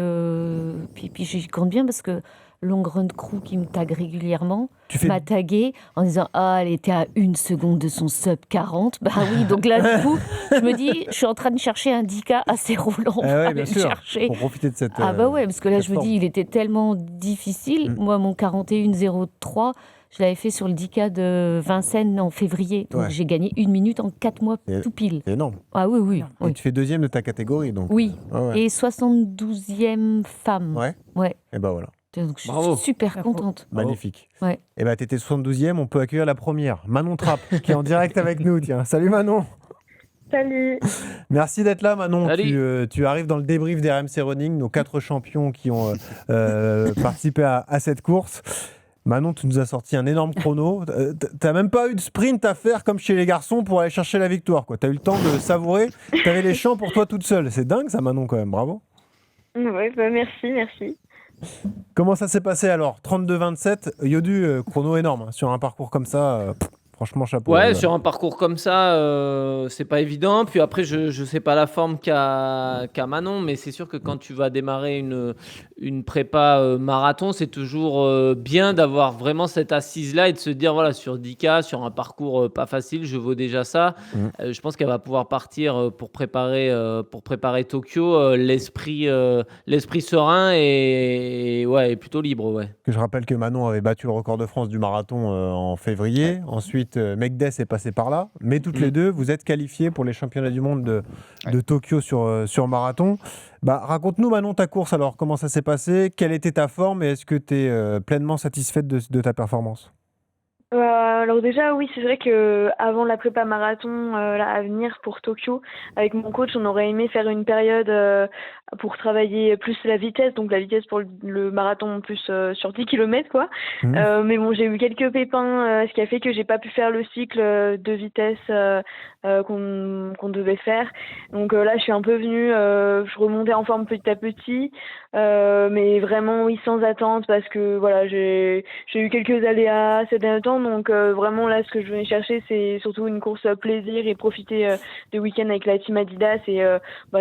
j'y compte bien parce que Long Run Crew qui me tague régulièrement Tu fais m'a tagué en disant ah elle était à 1 seconde de son sub 40. Bah oui, donc là du coup je me dis je suis en train de chercher un 10K assez roulant pour ouais, aller bien le sûr, chercher. pour profiter de cette. Ah bah ouais, parce que là cette je me forme. dis il était tellement difficile. Mm. Moi mon 41,03 je l'avais fait sur le 10K de Vincennes en février. Donc Ouais. j'ai gagné 1 minute en 4 mois Et- tout pile. C'est énorme. Ah oui, oui. Et oui. tu fais deuxième de ta catégorie, donc. Oui. Ouais. Et 72e femme. Ouais. Ouais. Et ben voilà, Donc je suis Bravo. super contente. Bravo. magnifique. Ouais. Et ben t'étais 72e, on peut accueillir la première, Manon Trapp, qui est en direct avec nous. Tiens, salut Manon. Salut. Merci d'être là, Manon. Salut. Tu arrives dans le débrief des RMC Running, nos 4 champions qui ont participé à cette course. Manon, tu nous as sorti un énorme chrono. T'as même pas eu de sprint à faire comme chez les garçons pour aller chercher la victoire, quoi. T'as eu le temps de savourer. T'avais les champs pour toi toute seule. C'est dingue ça, Manon, quand même. Bravo. Ouais, bah merci. Comment ça s'est passé alors? 32-27, Yodu, chrono énorme, hein, sur un parcours comme ça. Franchement, chapeau. Ouais, sur un parcours comme ça, c'est pas évident. Puis après, je sais pas la forme qu'a Manon, mais c'est sûr que quand tu vas démarrer une prépa marathon, c'est toujours bien d'avoir vraiment cette assise-là et de se dire, voilà, sur 10K, sur un parcours pas facile, je vaux déjà ça. Je pense qu'elle va pouvoir partir pour préparer Tokyo, l'esprit serein et ouais, et plutôt libre, ouais. Que je rappelle que Manon avait battu le record de France du marathon en février. Ensuite, Megdes est passé par là. Mais toutes les deux, vous êtes qualifiées pour les championnats du monde de Tokyo sur marathon. Raconte-nous, Manon, ta course. Alors, comment ça s'est passé? Quelle était ta forme? Et est-ce que tu es pleinement satisfaite de ta performance? Alors déjà, oui, c'est vrai que avant la prépa marathon là, à venir pour Tokyo, avec mon coach, on aurait aimé faire une période pour travailler plus la vitesse, donc la vitesse pour le marathon plus sur 10 km, quoi. Mais bon, j'ai eu quelques pépins, ce qui a fait que j'ai pas pu faire le cycle de vitesse qu'on devait faire. Donc là, je suis un peu venue, je remontais en forme petit à petit, mais vraiment, oui, sans attente, parce que voilà, j'ai eu quelques aléas ces derniers temps. Donc vraiment là, ce que je venais chercher, c'est surtout une course plaisir et profiter de week-end avec la team Adidas et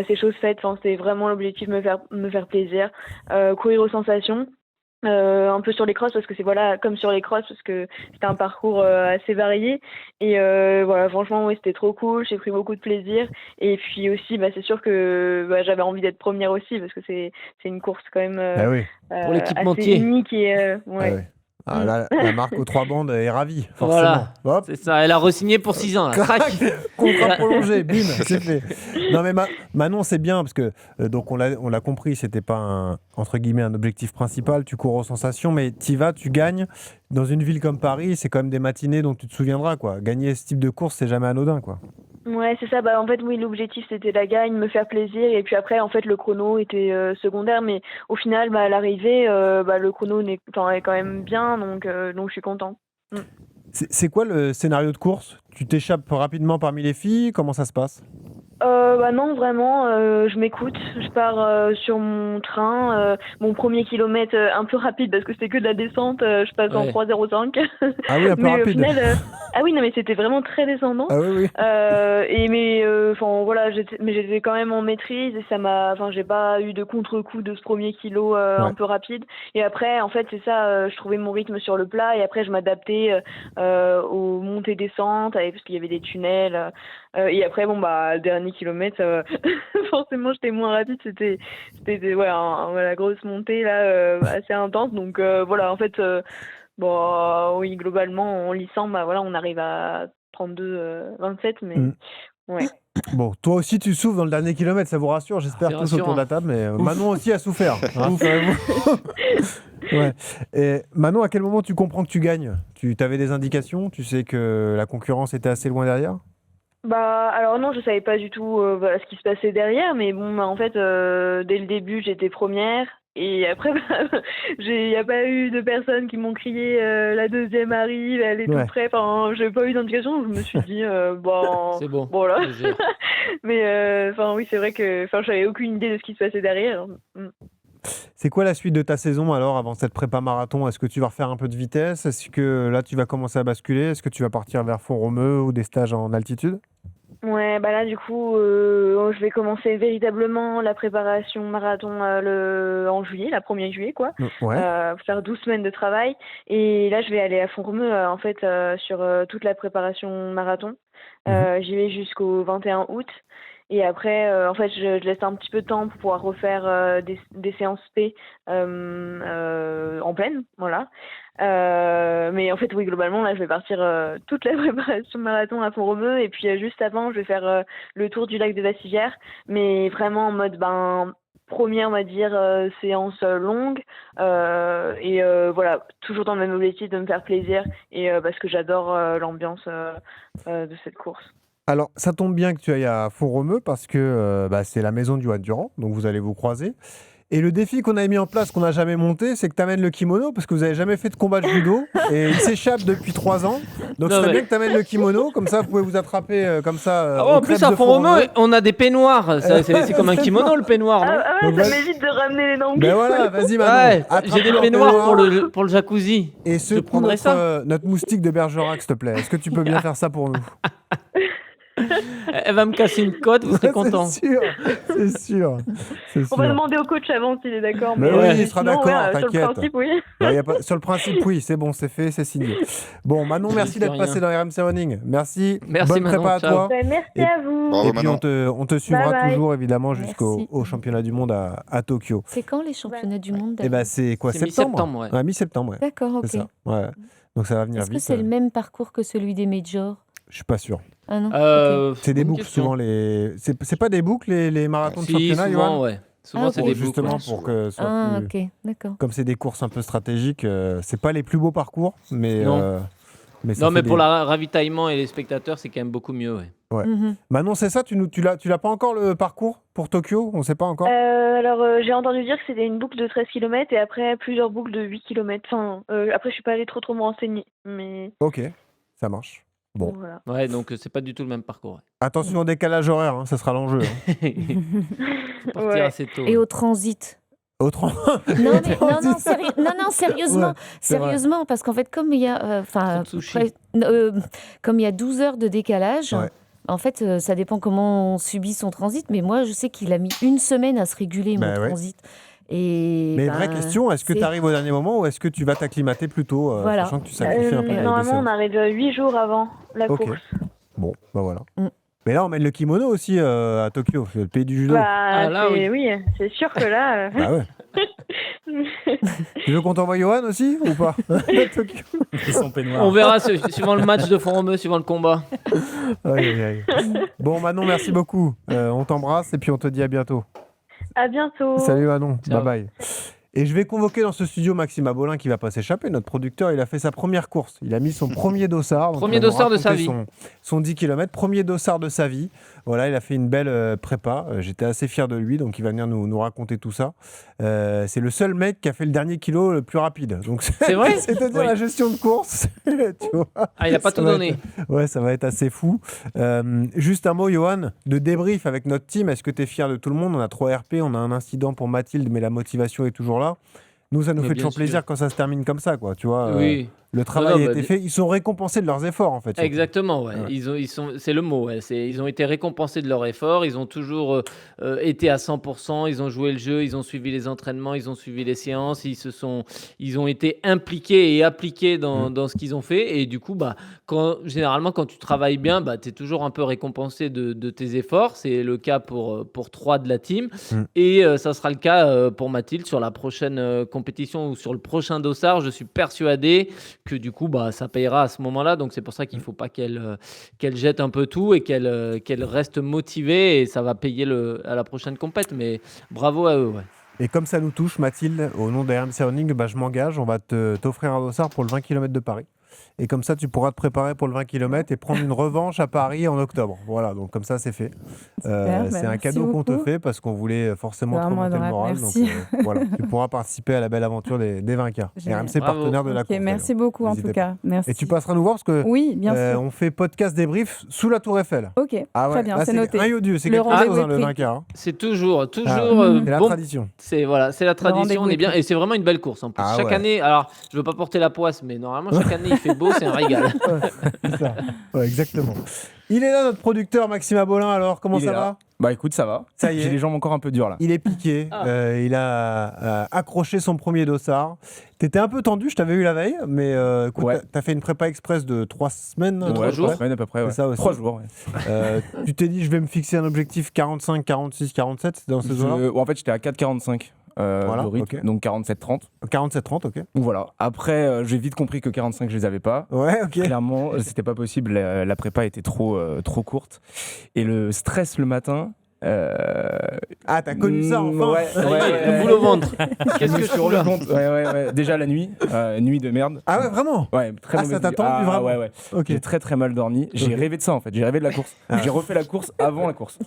c'est chose faite. Enfin, c'est vraiment l'objectif, me faire plaisir, courir aux sensations. Un peu sur les crosses parce que c'est comme sur les crosses parce que c'était un parcours assez varié et voilà, franchement oui, c'était trop cool, j'ai pris beaucoup de plaisir et puis aussi c'est sûr que j'avais envie d'être première aussi parce que c'est une course quand même pour l'équipementier assez unique et ouais. Là, la marque aux 3 bandes est ravie, forcément. Voilà, hop, c'est ça, elle a re-signé pour 6 ans là. Crac. contrat prolongé, bim, c'est fait. Non mais Manon, c'est bien parce que donc on l'a compris, c'était pas entre guillemets un objectif principal. Tu cours aux sensations, mais tu vas, tu gagnes dans une ville comme Paris, c'est quand même des matinées dont tu te souviendras, quoi. Gagner ce type de course, c'est jamais anodin, quoi. Ouais, c'est ça. En fait, oui, l'objectif c'était la gagne, me faire plaisir, et puis après, en fait, le chrono était secondaire, mais au final, à l'arrivée, le chrono est quand même bien, donc je suis content. C'est quoi le scénario de course? Tu t'échappes rapidement parmi les filles? Comment ça se passe? Non, vraiment, je m'écoute. Je pars sur mon train. Mon premier kilomètre un peu rapide parce que c'était que de la descente. Je passe en 3,05. Ah oui, un peu mais rapide. Au final, ah oui, non, mais c'était vraiment très descendant. Ah oui. Voilà, j'étais quand même en maîtrise et j'ai pas eu de contre-coup de ce premier kilo un peu rapide. Et après, en fait, c'est ça. Je trouvais mon rythme sur le plat et après, je m'adaptais aux montées-desentes parce qu'il y avait des tunnels. Et après, le dernier kilomètre, forcément, j'étais moins rapide. C'était la grosse montée là, assez intense. Donc en fait, oui, globalement, en lissant, on arrive à 32-27, mais ouais. Bon, toi aussi tu souffres dans le dernier kilomètre, ça vous rassure, j'espère, C'est tous rassurant. autour de la table, mais Manon aussi a souffert. Ouais. Et Manon, à quel moment tu comprends que tu gagnes? Tu avais des indications? Tu sais que la concurrence était assez loin derrière? Alors non, je savais pas du tout ce qui se passait derrière, mais bon, en fait, dès le début, j'étais première. Et après, il n'y a pas eu de personnes qui m'ont crié la deuxième arrive, elle est tout près. Enfin, j'ai pas eu d'indication, donc je me suis dit c'est bon. Voilà. Mais oui, c'est vrai que j'avais aucune idée de ce qui se passait derrière. C'est quoi la suite de ta saison alors avant cette prépa marathon? Est-ce que tu vas refaire un peu de vitesse? Est-ce que là tu vas commencer à basculer? Est-ce que tu vas partir vers Font-Romeu ou des stages en altitude? Ouais, là du coup, je vais commencer véritablement la préparation marathon en juillet, la 1er juillet, quoi. Ouais. Faire 12 semaines de travail. Et là, je vais aller à Font-Romeu, en fait, sur toute la préparation marathon. J'y vais jusqu'au 21 août. Et après, en fait, je laisse un petit peu de temps pour pouvoir refaire des séances P en pleine, voilà. Mais en fait, oui, globalement, là, je vais partir toute la préparation marathon à Font-Romeu. Et puis, juste avant, je vais faire le tour du lac de la Civière. Mais vraiment en mode, première, on va dire, séance longue. Et voilà, toujours dans le même objectif de me faire plaisir. Et parce que j'adore l'ambiance de cette course. Alors, ça tombe bien que tu ailles à Font-Romeu parce que c'est la maison du Johan Durand, donc vous allez vous croiser. Et le défi qu'on a mis en place, qu'on n'a jamais monté, c'est que tu amènes le kimono, parce que vous n'avez jamais fait de combat de judo, et il s'échappe depuis 3 ans. Donc Non, ce serait mais- bien que tu amènes le kimono, comme ça vous pouvez vous attraper comme ça. Ah ouais, au en plus, crêpes à de Font-Romeu, Font-Romeu. on a des peignoirs. C'est comme un kimono, le peignoir, non Ah ouais, Donc, ça vas-y. m'évite de ramener les langues. Ben voilà, vas-y Manon. Ouais, attrape j'ai des leur peignoirs peignoir pour le jacuzzi. Et Je secoue prendrais notre moustique de Bergerac, s'il te plaît. Est-ce que tu peux bien faire ça pour nous? Elle va me casser une côte, vous serez content. C'est sûr, c'est sûr. C'est On va sûr. demander au coach avant s'il est d'accord. Mais oui, il sera sinon, d'accord, Sur le t'inquiète. principe, oui. Ouais, y a pas... Sur le principe, oui, c'est bon, c'est fait, c'est signé. Bon, Manon, Je merci dis d'être rien. passé dans RMC Running. Merci. Merci, Bonne Manon, prépa à ciao. toi. Ouais, merci Et- à vous. Bravo, Et puis Manon. on te suivra Bye bye. toujours évidemment jusqu'au Merci. au championnat du monde à Tokyo. C'est quand les championnats du monde Et ben c'est quoi, C'est septembre? mi-septembre, ouais. Mi-septembre, ouais. D'accord, ok. C'est ça. Ouais. Donc ça va venir Est-ce que vite. c'est le même parcours que celui des majors? Je suis pas sûr. Ah non. Ok. C'est des bonne boucles question. souvent c'est pas des boucles les marathons de Si, championnat, souvent, Johan. ouais. Souvent, Ah, c'est ok. des Pour boucles. justement ouais. pour que ce soit Ah, plus- ok, d'accord. comme c'est des courses un peu stratégiques, c'est pas les plus beaux parcours, mais Non. ça Non, fait mais des- pour le ravitaillement et les spectateurs, c'est quand même beaucoup mieux, ouais. Ouais. Mhm. Manon, c'est ça, tu l'as pas encore le parcours pour Tokyo? On sait pas encore. Alors, j'ai entendu dire que c'était une boucle de 13 km et après plusieurs boucles de 8 km. Enfin, après, je suis pas allée trop me renseigner. Mais Ok, ça marche. Bon. voilà. Ouais, donc c'est pas du tout le même parcours. Attention au décalage horaire, hein, ça sera l'enjeu. Hein. ouais. Faut partir Ouais. assez tôt. Et au transit? Autrement. Non, mais, non, sérieusement, Ouais, c'est vrai. sérieusement, parce qu'en fait, comme il y a, enfin, Trop de sushi. comme il y a 12 heures de décalage, Ouais. en fait, ça dépend comment on subit son transit, mais moi, je sais qu'il a mis 1 semaine à se réguler, Bah mon ouais. transit. Et Mais ben, vraie question, est-ce que c'est- tu arrives au dernier moment ou est-ce que tu vas t'acclimater plus tôt, Voilà. sachant que tu sacrifies un peu la Normalement, on descente? arrive 8 jours avant la Ok. course. Bon, bah voilà. Mm. Mais là, on mène le kimono aussi à Tokyo, c'est le pays du judo. Bah, là, oui, c'est sûr que là. Bah ouais. Tu veux qu'on t'envoie Johan aussi ou pas? À Tokyo. Et son peignoir. On verra suivant le match de Font-Romeu, suivant le combat. Aïe, aïe, aïe. Bon, Manon, merci beaucoup. On t'embrasse et puis on te dit à bientôt. À bientôt. Salut Manon, Ciao. bye bye. Et je vais convoquer dans ce studio Maxime Abolin qui va pas s'échapper. Notre producteur, il a fait sa première course. Il a mis son premier dossard. Donc Premier il va nous dossard de sa raconter vie. Son 10 km, premier dossard de sa vie. Voilà, il a fait une belle prépa. J'étais assez fier de lui, donc il va venir nous raconter tout ça. C'est le seul mec qui a fait le dernier kilo le plus rapide. Donc C'est vrai c'est à dire Oui. la gestion de course. Tu vois. Ah, il a pas Ça tout va donné. être- Ouais, ça va être assez fou. Juste un mot, Johan, de débrief avec notre team. Est-ce que tu es fier de tout le monde? On a 3 RP, on a un incident pour Mathilde, mais la motivation est toujours là. Nous, ça nous Mais fait bien toujours sûr. plaisir quand ça se termine comme ça, quoi. Tu vois, Oui. le travail non, a bah, été fait. Ils sont récompensés de leurs efforts, en fait. surtout. Exactement, ouais. Ouais. C'est le mot. Ouais. Ils ont été récompensés de leur effort. Ils ont toujours été à 100%. Ils ont joué le jeu. Ils ont suivi les entraînements. Ils ont suivi les séances. Ils ont été impliqués et appliqués dans ce qu'ils ont fait. Et du coup, bah, généralement, quand tu travailles bien, bah, tu es toujours un peu récompensé de tes efforts. C'est le cas pour 3 de la team. Et ça sera le cas pour Mathilde sur la prochaine compétition ou sur le prochain dossard. Je suis persuadé que du coup, bah, ça payera à ce moment-là. Donc c'est pour ça qu'il ne faut pas qu'elle jette un peu tout et qu'elle reste motivée. Et ça va payer à la prochaine compète. Mais bravo à eux. Ouais. Et comme ça nous touche, Mathilde, au nom de RMC Running, bah, je m'engage. On va t'offrir un dossard pour le 20 km de Paris. Et comme ça, tu pourras te préparer pour le 20 km et prendre une revanche à Paris en octobre. Voilà, donc comme ça, c'est fait. Super, C'est un merci cadeau qu'on te beaucoup. fait parce qu'on voulait forcément te Vraiment remonter le adorable, moral. merci. Donc voilà, tu pourras participer à la belle aventure des vainqueurs. Génial. RMC Bravo. partenaire de la Ok, course. merci beaucoup en N'hésitez tout pas. cas. Merci. Et tu passeras nous voir parce que Oui, bien sûr. on fait podcast débrief sous la Tour Eiffel. Ok, très bien, là, c'est noté. Un Yodu, c'est Le quelque chose, rendez-vous est le pris. vainqueur. Hein. C'est toujours C'est la bon. tradition. C'est la tradition, rendez-vous on est est bien pris. et c'est vraiment une belle course en plus. Ah Chaque ouais. année, alors je veux pas porter la poisse, mais normalement chaque année il fait beau, c'est un régal. C'est ça. Ouais, exactement. Il est là, notre producteur Maxime Abolin. Alors, comment Il ça est là. va? Bah écoute, ça va. Ça y est. J'ai les jambes encore un peu dures là. Il est piqué. Il a accroché son premier dossard. T'étais un peu tendu, je t'avais eu la veille, mais écoute, Ouais. t'as fait une prépa express de 3 semaines. De 3 Ouais, jours. 3 semaines à peu près. C'est Ouais. ça aussi. 3 jours. Ouais. Tu t'es dit, je vais me fixer un objectif 45, 46, 47, c'était dans ce zone-là? En fait, j'étais à 4,45 Voilà, de rythme, ok. donc 47,30. 47, 30, ok. Donc voilà. Après, j'ai vite compris que 45, je les avais pas. Ouais, ok. Clairement, c'était pas possible. La prépa était trop courte. Et le stress le matin. Ah, t'as connu ça enfin? Ouais, Le boule au ventre. Qu'est-ce que je suis rendu compte. Ouais. Déjà la nuit, nuit de merde. Ah ouais, vraiment? Ouais, très Ah, mauvaise ça t'a nuit. tendu vraiment? Ouais. Ok. J'ai très mal dormi. J'ai Ok. rêvé de ça en fait. J'ai rêvé de la course. J'ai refait la course avant la course.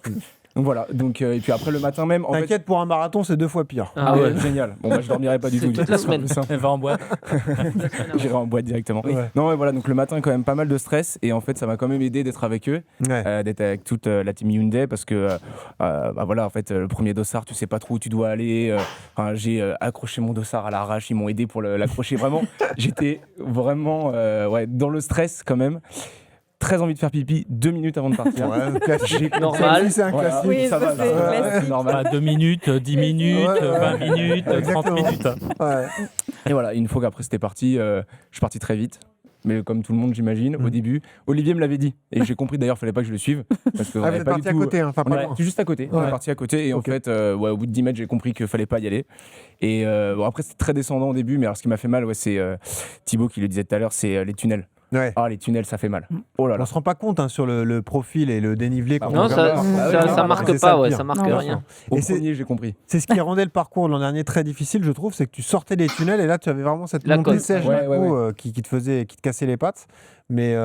Donc voilà, et puis après le matin même, en fait, T'inquiète, pour un marathon, c'est 2 fois pire. Ah ouais. génial. Bon, je dormirai pas du tout. toute la semaine. Elle va en boîte. J'irai en boîte directement. Ouais. Non, ouais, voilà, donc le matin, quand même pas mal de stress. Et en fait, ça m'a quand même aidé d'être avec eux, Ouais. d'être avec toute la team Hyundai, parce que, voilà, en fait, le premier dossard, tu sais pas trop où tu dois aller. J'ai accroché mon dossard à l'arrache, ils m'ont aidé pour l'accrocher. Vraiment, j'étais vraiment dans le stress quand même. Très envie de faire pipi 2 minutes avant de partir. Ouais, classique. Normal. Ça aussi, c'est un Voilà. classique. Oui, ça ça, va, c'est là. classique. Normal. 2 minutes, 10 minutes, Ouais, ouais. 20 minutes, 30 Exactement. minutes. Ouais. Et voilà, une fois qu'après c'était parti, je suis parti très vite. Mais comme tout le monde, j'imagine, au début. Olivier me l'avait dit. Et j'ai compris d'ailleurs, il fallait pas que je le suive. Parce que on Ah, vous avait êtes pas parti du à tout... côté, hein, enfin On pas est loin. juste à côté. On Ouais. est parti à côté. Et Ok. en fait, au bout de 10 mètres, j'ai compris qu'il fallait pas y aller. Et après, c'était très descendant au début. Mais alors, ce qui m'a fait mal, c'est Thibaut qui le disait tout à l'heure, c'est les tunnels. Ouais. Ah, les tunnels, ça fait mal. Oh là On là. se rend pas compte sur le profil et le dénivelé. Quand Non, on Non, regarde. ça marque C'est ça, pas, le ouais, pire. ça marque Non. rien. Au Et c'est- premier, j'ai compris. C'est ce qui rendait le parcours l'an dernier très difficile, je trouve, c'est que tu sortais des tunnels et là tu avais vraiment cette La montée côte. sèche Ouais, d'un ouais, coup, ouais. qui te cassait les pattes. Mais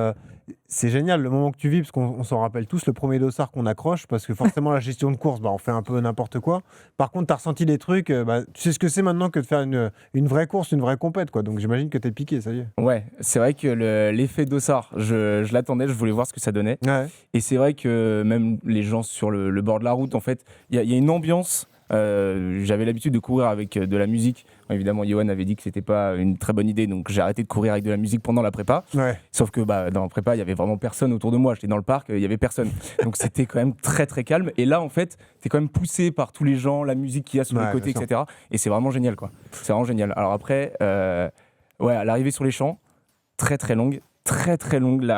c'est génial le moment que tu vis, parce qu'on s'en rappelle tous, le premier dossard qu'on accroche, parce que forcément la gestion de course, on fait un peu n'importe quoi. Par contre, tu as ressenti des trucs, tu sais ce que c'est maintenant que de faire une vraie course, une vraie compète, quoi. Donc j'imagine que t'es piqué, ça y est. Ouais, c'est vrai que l'effet dossard, je l'attendais, je voulais voir ce que ça donnait. Ouais. Et c'est vrai que même les gens sur le bord de la route, en fait, il y a une ambiance. J'avais l'habitude de courir avec de la musique. Évidemment, Johan avait dit que c'était pas une très bonne idée, donc j'ai arrêté de courir avec de la musique pendant la prépa. Ouais. Sauf que dans la prépa, il y avait vraiment personne autour de moi. J'étais dans le parc, il y avait personne. Donc c'était quand même très très calme. Et là, en fait, t'es quand même poussé par tous les gens, la musique qu'il y a sur Ouais, les côtés, bien sûr. etc. Et c'est vraiment génial, quoi. C'est vraiment génial. Alors après, à l'arrivée sur les champs, très très longue. Très très longue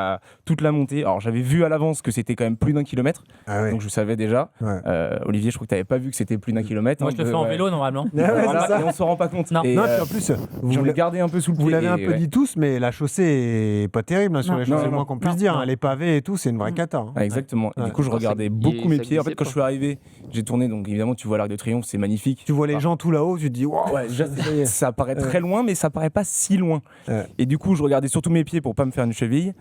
toute la montée. Alors j'avais vu à l'avance que c'était quand même plus d'1 kilomètre, Ah ouais. donc je savais déjà. Ouais. Olivier, je crois que tu n'avais pas vu que c'était plus d'1 kilomètre. Moi, je le fais en vélo normalement. Ouais, ouais, Voilà, c'est ça. et on s'en rend pas compte. Non. Et, Non, puis en plus, vous j'en ai l'a- gardé un peu sous le pied. vous l'avez un et, peu ouais. dit tous, mais la chaussée est pas terrible sur Non. les champs, Non, c'est le non, moins qu'on puisse non, dire. non. Les pavés et tout, c'est une vraie cata. hein. Ah, exactement. Et Ouais. du coup, je Ah, ça regardais glissait- beaucoup mes ça pieds. En fait, glissait quand je suis arrivé, j'ai tourné. Donc évidemment, tu vois l'Arc de Triomphe, c'est magnifique. Tu vois les Ah. gens tout là-haut, tu te dis, waouh, Ouais, déjà, ça y est. ça paraît très loin, mais ça paraît pas si loin. Ouais. Et du coup, je regardais surtout mes pieds pour pas me faire une cheville.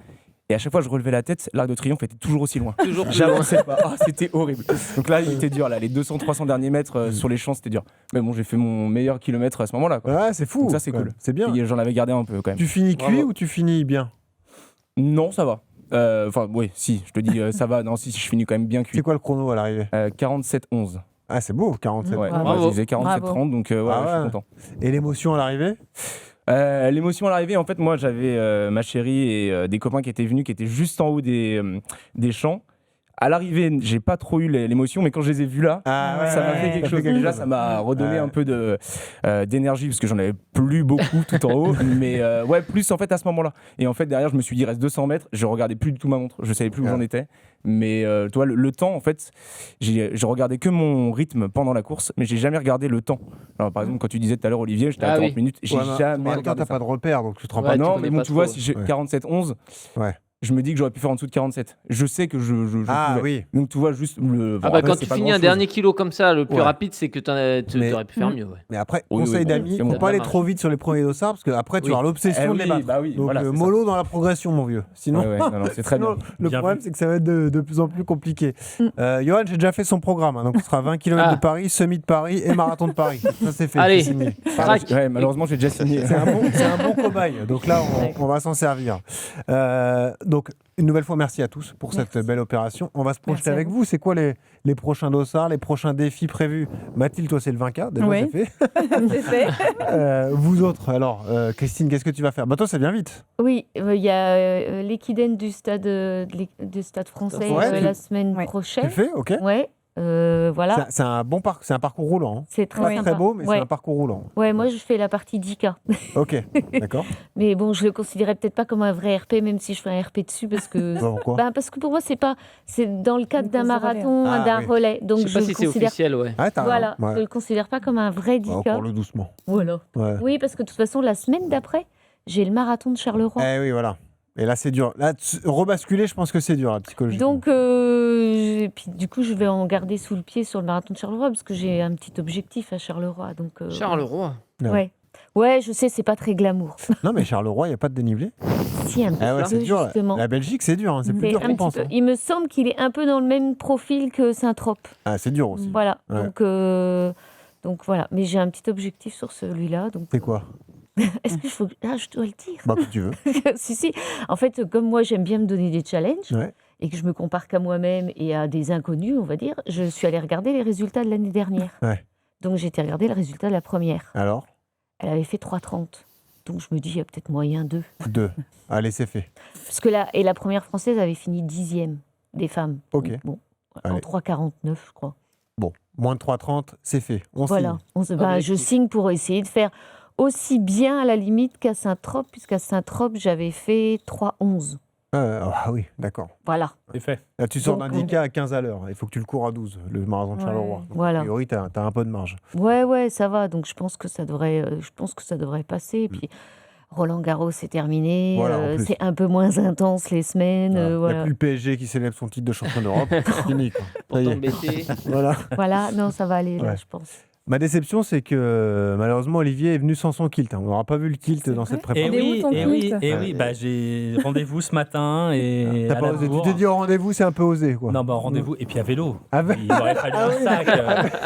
Et à chaque fois, je relevais la tête, l'Arc de Triomphe était toujours aussi loin. Toujours plus loin. J'avançais pas. Ah, c'était horrible. Donc là, il était dur. Là, les 200-300 derniers mètres sur les champs, c'était dur. Mais bon, j'ai fait mon meilleur kilomètre à ce moment-là, quoi. Ouais, c'est fou. Donc ça, c'est quand cool. même. C'est bien. Et j'en avais gardé un peu quand même. Tu finis cuit Bravo. ou tu finis bien? Non, ça va. Enfin, oui, si, je te dis, ça va. Non, si, je finis quand même bien C'est cuit. quoi le chrono à l'arrivée? 47-11. Ah, c'est beau, 47. Ouais, Bravo. moi, je disais 47-30, Bravo. donc ouais, Ah je suis ouais. content. Et l'émotion à l'arrivée? L'émotion à l'arrivée, en fait, moi, j'avais ma chérie et des copains qui étaient venus, qui étaient juste en haut des champs. À l'arrivée, j'ai pas trop eu l'émotion, mais quand je les ai vus là, Ah ouais, ça m'a fait ouais. quelque Ça fait chose. quelque Déjà, chose. ça m'a redonné Ouais. un peu d'énergie parce que j'en avais plus beaucoup tout en haut, mais ouais, plus en fait à ce moment-là. Et en fait, derrière, je me suis dit, reste 200 mètres. Je regardais plus du tout ma montre, je savais plus où Ouais. j'en étais. Mais tu vois, le temps, en fait, j'ai regardé que mon rythme pendant la course, mais j'ai jamais regardé le temps. Alors, par exemple, quand tu disais tout à l'heure, Olivier, j'étais à Ah 40 oui. minutes, j'ai Ouais, mais jamais en même temps, regardé t'as ça. pas de repère, donc tu te rends Ouais, pas tu Non, connais mais bon, pas tu vois, trop. si j'ai Ouais. 47-11, Ouais. je me dis que j'aurais pu faire en dessous de 47. Je sais que je Ah pouvais. oui. Donc tu vois, juste le. Ah bon, bah après, quand c'est tu pas finis un grand-chose. dernier kilo comme ça, le plus Ouais. rapide, c'est que tu Mais- aurais pu faire mieux. Ouais. Mais après, Oui, conseil oui, d'amis, c'est faut bon. pas aller Ça trop marche. vite sur les premiers dossards, parce que après, tu Oui. auras l'obsession Eh de les oui, battre. bah oui, Donc, voilà, c'est ça. mollo dans la progression, mon vieux. Sinon, Ouais, non, c'est très sinon, bien. le Bien problème, vu. c'est que ça va être de plus en plus compliqué. Johan, j'ai déjà fait son programme. Hein, donc, ce sera 20 km Ah. de Paris, semi de Paris et marathon de Paris. Ça, c'est fait. Allez. c'est signé. Crac. Ouais, malheureusement, j'ai déjà signé. C'est un bon cobaye. Donc là, on va s'en servir. Donc, une nouvelle fois, merci à tous pour cette belle opération. On va se projeter Merci à avec vous. vous. C'est quoi les prochains dossards, les prochains défis prévus? Mathilde, toi, c'est le 20K. Déjà, Oui. c'est fait. C'est fait. Vous autres, alors, Christine, qu'est-ce que tu vas faire? Toi, ça vient vite. Oui, il y a l'équidène du stade français Ouais, la semaine Ouais. Tu prochaine. le fais? Ok. Ouais, voilà. C'est un bon parcours, c'est un parcours roulant. Hein. C'est très Pas sympa. très beau, mais ouais. c'est un parcours roulant. Ouais, moi je fais la partie 10K. Ok, d'accord. Mais bon, je le considérais peut-être pas comme un vrai RP, même si je fais un RP dessus, parce que Pourquoi? parce que pour moi c'est dans le cadre Une d'un course de relais. marathon, Ah, d'un oui. relais. Donc Je sais pas le si c'est considère officiel, ouais. Ah, t'as voilà, raison. je le considère pas comme un vrai 10K. Encore le doucement. Voilà. Ouais. Oui, parce que de toute façon la semaine d'après, j'ai le marathon de Charleroi. Eh oui, voilà. Et là, c'est dur. Là, rebasculer, je pense que c'est dur, la psychologie. Donc, et puis du coup, je vais en garder sous le pied sur le marathon de Charleroi parce que j'ai un petit objectif à Charleroi. Donc, Charleroi. Ouais. Ouais. Ouais, je sais, c'est pas très glamour. Non, mais Charleroi, il n'y a pas de dénivelé. Si, un Ah ouais, peu, c'est dur. justement. La Belgique, c'est dur. C'est plus C'est dur un qu'on petit pense. peu. Il me semble qu'il est un peu dans le même profil que Saint-Trope. Ah, c'est dur aussi. Voilà. Ouais. Donc voilà. Mais j'ai un petit objectif sur celui-là. Donc, C'est quoi? est-ce que je dois le dire? Bah, que tu veux. Si. En fait, comme moi, j'aime bien me donner des challenges Ouais. et que je me compare qu'à moi-même et à des inconnus, on va dire, je suis allée regarder les résultats de l'année dernière. Ouais. Donc j'ai été regarder le résultat de la première. Alors? Elle avait fait 3,30. Donc je me dis, il y a peut-être moyen 2. 2. Allez, c'est fait. Parce que la première française avait fini 10e des femmes. Ok. Donc, bon, Allez. en 3,49, je crois. Bon, moins de 3,30, c'est fait. On Voilà. signe. Je signe pour essayer de faire aussi bien à la limite qu'à Saint-Trope, puisqu'à Saint-Trope, j'avais fait 3,11. Ah oui, d'accord. Voilà. C'est fait. Là, tu sors Donc, d'un 10K à 15 à l'heure. Il faut que tu le cours à 12, le marathon de Ouais, Charleroi. Donc, voilà. A priori, tu as un peu de marge. Ouais, ça va. Donc je pense que ça devrait passer. Et puis Roland Garros, c'est terminé. Voilà, en plus. C'est un peu moins intense les semaines. Il n'y a Voilà. plus le PSG qui célèbre son titre de champion d'Europe. C'est fini. Quoi. Pour Ça y est. t'embêter. Voilà. Voilà, non, ça va aller là, Ouais. je pense. Ma déception, c'est que malheureusement, Olivier est venu sans son kilt. On n'aura pas vu le kilt dans cette Et prépa. Il est où, oui, ton et oui, kilt et oui. Bah, j'ai rendez-vous ce matin et T'as à pas la osé. Tu bourre. t'es dit au rendez-vous, c'est un peu osé. Quoi. Non, bah rendez-vous. Et puis à vélo. Ah, ouais. Il aurait fallu un sac.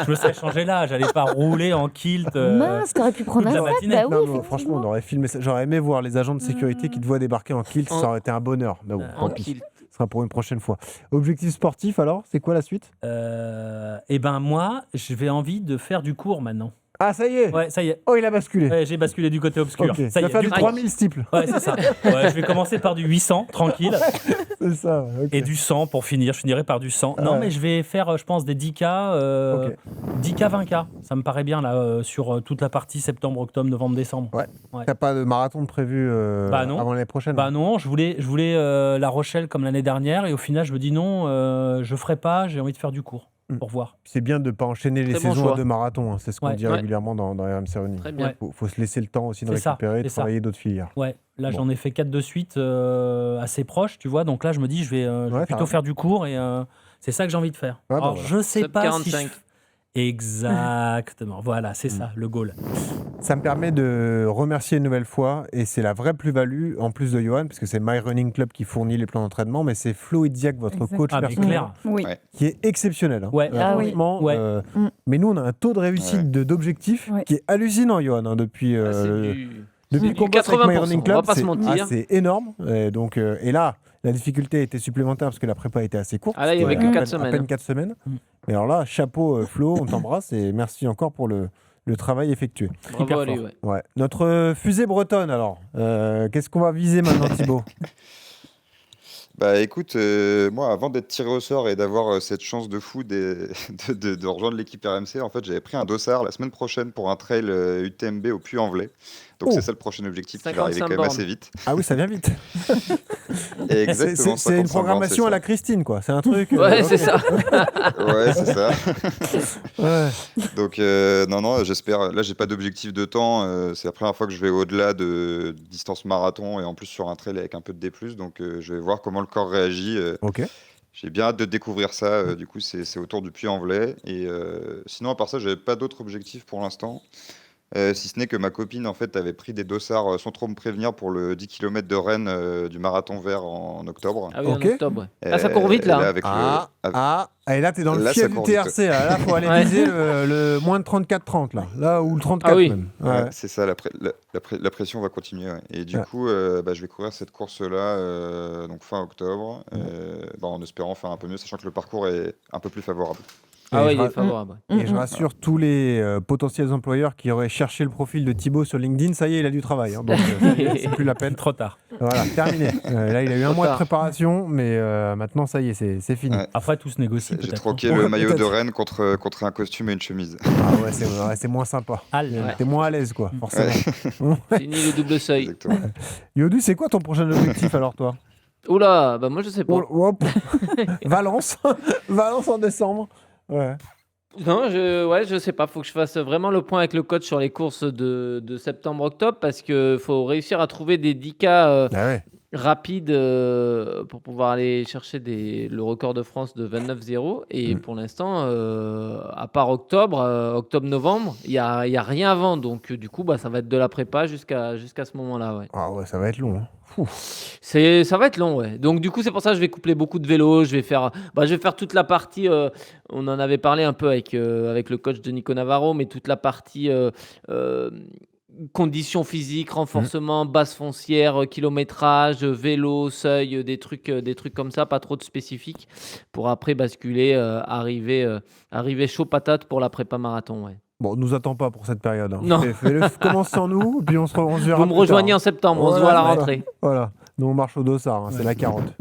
Je me serais changé là. J'allais pas rouler en kilt. Mince, t'aurais pu prendre toute un la sac. matinée. Bah Non, oui, mais effectivement. franchement, on aurait filmé ça. J'aurais aimé voir les agents de sécurité qui te voient débarquer en kilt. Ça aurait été un bonheur. Mais bon, En tant pis. kilt. Ce sera pour une prochaine fois. Objectif sportif, alors, c'est quoi la suite? Et ben moi, j'ai envie de faire du cours maintenant. Ah, ça y est. Ouais, ça y est. Oh, il a basculé. Ouais, j'ai basculé du côté obscur. Ok. Ça y Tu vas est. faire du coup. 3000 steeples. Ouais, c'est ça. Ouais, je vais commencer par du 800, tranquille. C'est ça. Ok. Et du 100 pour finir. Je finirai par du 100. Non, Ouais. mais je vais faire, je pense, des 10K, Ok. 10K, 20K. Ça me paraît bien, là, sur toute la partie septembre, octobre, novembre, décembre. Ouais. Ouais. T'as pas de marathon de prévu Bah non. avant l'année prochaine? Bah non, je voulais La Rochelle comme l'année dernière. Et au final, je me dis non, je ferai pas. J'ai envie de faire du cours pour voir. C'est bien de ne pas enchaîner les Très bon saisons à choix. 2 marathons. Hein. C'est ce qu'on Ouais. dit Ouais. régulièrement dans RMC Running. Très bien. Ouais. Faut se laisser le temps aussi de C'est ça, récupérer, de c'est ça. travailler d'autres filières. Ouais, là Bon. j'en ai fait 4 de suite, assez proches, tu vois. Donc là, je me dis, je vais Ouais, t'as plutôt raison. faire du cours et c'est ça que j'ai envie de faire. Ah, bah Alors, voilà. je sais Sub pas 45. si Exactement, voilà, c'est ça, le goal. Ça me permet de remercier une nouvelle fois, et c'est la vraie plus-value, en plus de Johan, parce que c'est My Running Club qui fournit les plans d'entraînement, mais c'est Flo Idziak, votre Exact. coach Ah, mais personnel, clair. Oui. Ouais. qui est exceptionnel. Hein. Ouais. Ah oui. Franchement, Ouais. mais nous, on a un taux de réussite Ouais. d'objectifs Ouais. qui est hallucinant, Johan, hein, depuis... Ah, c'est Depuis du qu'on bosse avec My 80%, Running on Club, va pas se c'est mentir. c'est énorme. Et là, la difficulté était supplémentaire parce que la prépa était assez courte. Ah là, il y avait C'était que à 4 peine- semaines. À peine 4 semaines. Mm. Et alors là, chapeau Flo, on t'embrasse et merci encore pour le travail effectué. Bravo Hyper à lui, fort. ouais. Ouais. Notre fusée bretonne alors, qu'est-ce qu'on va viser maintenant Thibaut? Bah écoute, moi avant d'être tiré au sort et d'avoir cette chance de fou de rejoindre l'équipe RMC, en fait j'avais pris un dossard la semaine prochaine pour un trail UTMB au Puy-en-Velay. Donc Oh. c'est ça le prochain objectif qui va arriver 55 quand même bornes. assez vite. Ah oui, ça vient vite. Et exactement, C'est une 55 programmation bornes, à la Christine, quoi. C'est un truc. Ouais, ok. c'est ça. Ouais, c'est ça. Ouais. Donc non, j'espère. Là, j'ai pas d'objectif de temps. C'est la première fois que je vais au-delà de distance marathon et en plus sur un trail avec un peu de D+. Donc je vais voir comment le corps réagit. Ok. J'ai bien hâte de découvrir ça. Du coup, c'est autour du Puy-en-Velay. Et sinon, à part ça, j'avais pas d'autres objectifs pour l'instant. Si ce n'est que ma copine en fait avait pris des dossards sans trop me prévenir pour le 10 km de Rennes du marathon vert en octobre. Ah oui, Ok. en octobre. Ouais. Ah, ça court vite là. Et hein. avec Et là, t'es dans le Là, fief ça du court vite. TRC. Là, faut aller Ouais. viser le moins de 34-30, là, ou le 34 Ah oui. même. Ouais, Ouais. c'est ça, la pression va continuer. Ouais. Et du Ouais. coup, je vais courir cette course-là donc fin octobre, en espérant faire un peu mieux, sachant que le parcours est un peu plus favorable. Ah Et ouais, je il est ra- favorable. Et je rassure tous les potentiels employeurs qui auraient cherché le profil de Thibaut sur LinkedIn, ça y est, il a du travail. Hein. Donc, ça y est, c'est plus la peine. Trop tard. Voilà, terminé. Là, il a eu un Trop mois de tard. préparation, mais maintenant, ça y est, c'est fini. Ouais. Après, tout se négocie J'ai peut-être. troqué hein. le maillot de Peut-être. Rennes contre un costume et une chemise. Ah ouais, c'est moins sympa. Ah là. T'es moins à l'aise, quoi, forcément. Fini le double seuil. Exactement. Yodu, c'est quoi ton prochain objectif alors, toi? Oula, bah moi je sais pas. Hop. Valence. Valence en décembre. Ouais. Non, je sais pas. Faut que je fasse vraiment le point avec le coach sur les courses de septembre-octobre parce que faut réussir à trouver des 10K Ah ouais. rapide pour pouvoir aller chercher le record de France de 29,0. Et pour l'instant, à part octobre-novembre, il y a rien avant. Donc, du coup, ça va être de la prépa jusqu'à ce moment-là. Ouais. Ah ouais, ça va être long. Hein. Ça va être long, ouais. Donc, du coup, c'est pour ça que je vais coupler beaucoup de vélo. Je vais faire toute la partie. On en avait parlé un peu avec le coach de Nico Navarro, mais toute la partie conditions physiques, renforcement, base foncière, kilométrage, vélo, seuil, des trucs comme ça, pas trop de spécifiques, pour après basculer, arriver chaud patate pour la prépa marathon. Ouais. Bon, nous attend pas pour cette période. Hein. Non. Commence sans nous, puis on se verra. Vous me rejoignez en septembre, on se voit à la rentrée. Voilà. Nous, on marche au dossard, hein, c'est la carotte.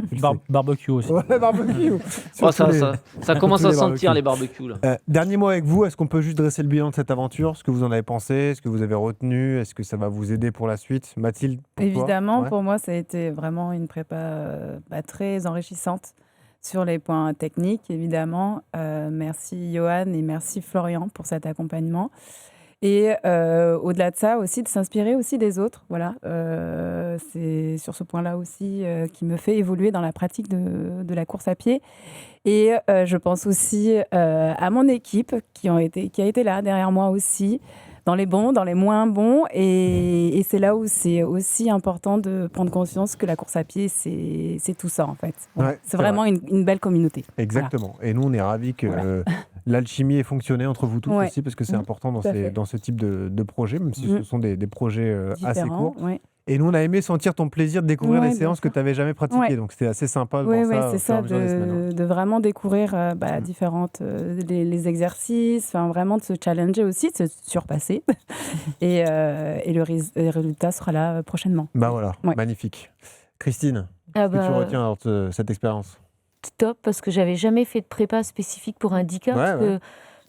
Barbecue aussi. Ouais, barbecue. Ça commence à sentir les barbecues. Là. Dernier mot avec vous, est-ce qu'on peut juste dresser le bilan de cette aventure? Ce que vous en avez pensé? Ce que vous avez retenu? Est-ce que ça va vous aider pour la suite? Mathilde, pour Évidemment, toi? pour moi, ça a été vraiment une prépa très enrichissante sur les points techniques, évidemment. Merci Johan et merci Florian pour cet accompagnement. Et au-delà de ça, aussi de s'inspirer aussi des autres. Voilà, c'est sur ce point-là aussi qui me fait évoluer dans la pratique de la course à pied. Et je pense aussi à mon équipe qui a été là derrière moi aussi, dans les bons, dans les moins bons. Et c'est là où c'est aussi important de prendre conscience que la course à pied, c'est tout ça en fait. Voilà. Ouais, c'est vraiment une belle communauté. Exactement. Voilà. Et nous, on est ravis que l'alchimie ait fonctionné entre vous tous aussi, parce que c'est important dans ce type de projet, même si ce sont des projets assez courts. Ouais. Et nous, on a aimé sentir ton plaisir de découvrir des séances que tu n'avais jamais pratiquées. Donc, c'était assez sympa de voir ça. C'est ça, de vraiment découvrir différentes les exercices, vraiment de se challenger aussi, de se surpasser. et le résultat sera là prochainement. Voilà, magnifique. Christine, qu'est-ce que tu retiens de cette expérience? Top, parce que j'avais jamais fait de prépa spécifique pour un 10K, parce que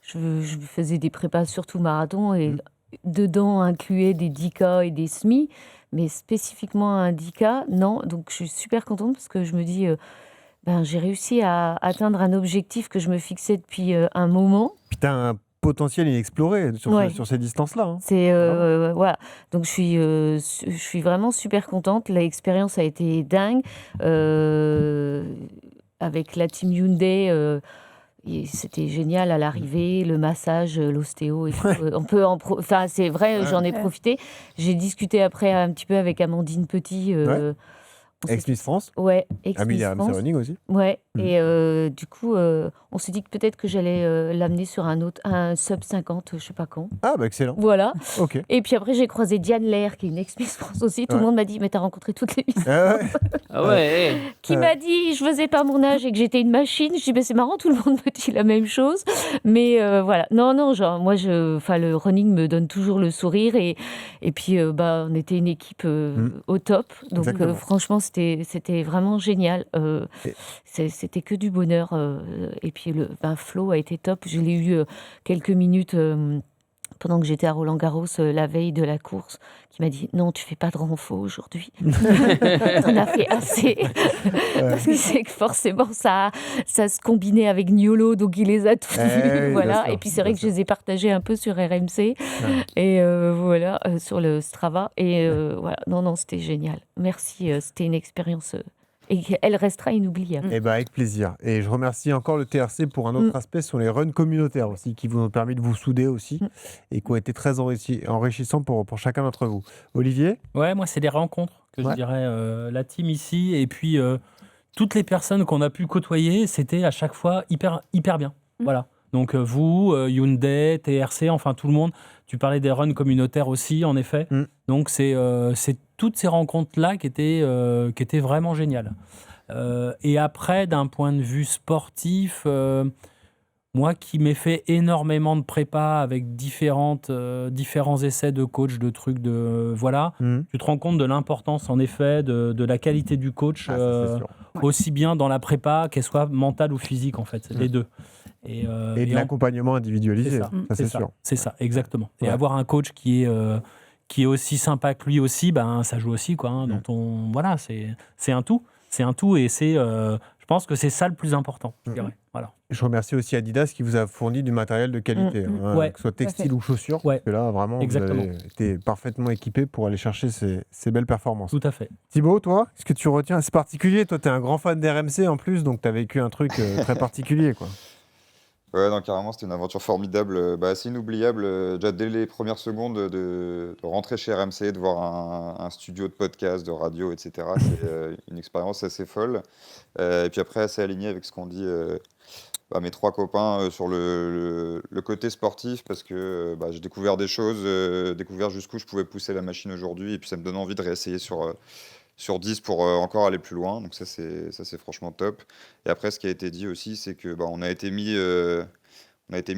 je faisais des prépas surtout marathon, et dedans incluait des 10K et des semi, mais spécifiquement un 10K, non. Donc je suis super contente parce que je me dis, j'ai réussi à atteindre un objectif que je me fixais depuis un moment. Puis tu as un potentiel inexploré sur ces distances-là. Hein. C'est voilà. Donc je suis vraiment super contente. L'expérience a été dingue. Avec la team Hyundai, c'était génial à l'arrivée, le massage, l'ostéo et tout. On peut c'est vrai, j'en ai profité. J'ai discuté après un petit peu avec Amandine Petit. Ex-Miss France. Ouais, Amélie RMC Running aussi. Ouais, et du coup, on s'est dit que peut-être que j'allais l'amener sur un sub 50, je sais pas quand. Ah, excellent. Voilà. Ok. Et puis après, j'ai croisé Diane Lair, qui est une ex-Miss France aussi. Tout le monde m'a dit, mais t'as rencontré toutes les Miss France. Qui m'a dit, je faisais pas mon âge et que j'étais une machine. Je dis, c'est marrant, tout le monde me dit la même chose. Mais voilà. Non, genre, moi, le running me donne toujours le sourire. Et puis, on était une équipe au top. Donc, franchement, c'était vraiment génial. C'était que du bonheur. Et puis, Flo a été top. Je l'ai eu quelques minutes pendant que j'étais à Roland-Garros la veille de la course, qui m'a dit « Non, tu fais pas de renfo aujourd'hui. T'en as fait assez. » Parce que c'est que forcément, ça se combinait avec Niolo, donc il les a tous vus. Voilà. Et puis, c'est vrai que je les ai partagés un peu sur RMC. Et voilà, sur le Strava. Et voilà, non, c'était génial. Merci, c'était une expérience... et elle restera inoubliable. Avec plaisir. Et je remercie encore le TRC pour un autre aspect sur les runs communautaires aussi, qui vous ont permis de vous souder aussi et qui ont été très enrichissants pour chacun d'entre vous. Olivier ? Ouais, moi, c'est des rencontres que je dirais. La team ici et puis toutes les personnes qu'on a pu côtoyer, c'était à chaque fois hyper bien. Voilà. Donc vous, Hyundai, TRC, enfin tout le monde. Tu parlais des runs communautaires aussi, en effet. Donc c'est toutes ces rencontres-là qui étaient vraiment géniales. Et après, d'un point de vue sportif, moi qui m'ai fait énormément de prépa avec différents essais de coach, de trucs, tu te rends compte de l'importance, en effet, de la qualité du coach, aussi bien dans la prépa, qu'elle soit mentale ou physique, en fait, les deux. Et de l'accompagnement individualisé, c'est sûr. C'est ça, exactement. Et avoir un coach qui est aussi sympa que lui aussi, ça joue aussi, quoi. C'est un tout. C'est un tout, et je pense que c'est ça le plus important, je dirais. Voilà. Je remercie aussi Adidas qui vous a fourni du matériel de qualité, Ouais. que ce soit textile ou chaussures. Ouais. Parce que là, vraiment, Exactement. vous avez été parfaitement équipé pour aller chercher ces belles performances. Tout à fait. Thibaut, toi, est-ce que tu retiens? C'est particulier, toi, tu es un grand fan d'RMC en plus, donc tu as vécu un truc très particulier, quoi. Ouais, non, carrément, c'était une aventure formidable, assez inoubliable. Déjà dès les premières secondes de rentrer chez RMC, de voir un studio de podcast, de radio, etc. C'est une expérience assez folle. Et puis après, assez aligné avec ce qu'ont dit mes trois copains sur le côté sportif, parce que j'ai découvert des choses, découvert jusqu'où je pouvais pousser la machine aujourd'hui, et puis ça me donne envie de réessayer sur 10 pour encore aller plus loin. Donc ça, c'est franchement top. Et après, ce qui a été dit aussi, c'est que on a été mis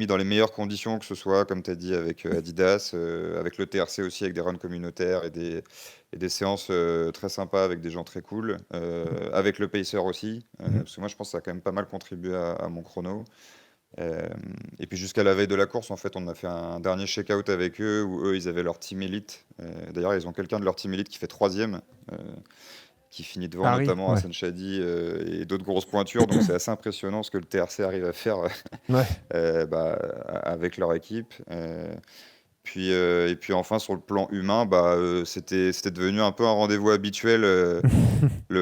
dans les meilleures conditions, que ce soit, comme tu as dit, avec Adidas, avec le TRC aussi, avec des runs communautaires et des séances très sympas avec des gens très cool, avec le pacer aussi, parce que moi, je pense que ça a quand même pas mal contribué à mon chrono. Et puis jusqu'à la veille de la course, en fait, on a fait un dernier check-out avec eux, où eux, ils avaient leur team élite. D'ailleurs, ils ont quelqu'un de leur team élite qui fait 3e, qui finit devant Paris, notamment ouais. Hassan Chadi et d'autres grosses pointures. Donc c'est assez impressionnant ce que le TRC arrive à faire avec leur équipe. Et puis enfin, sur le plan humain, c'était devenu un peu un rendez-vous habituel, Vous les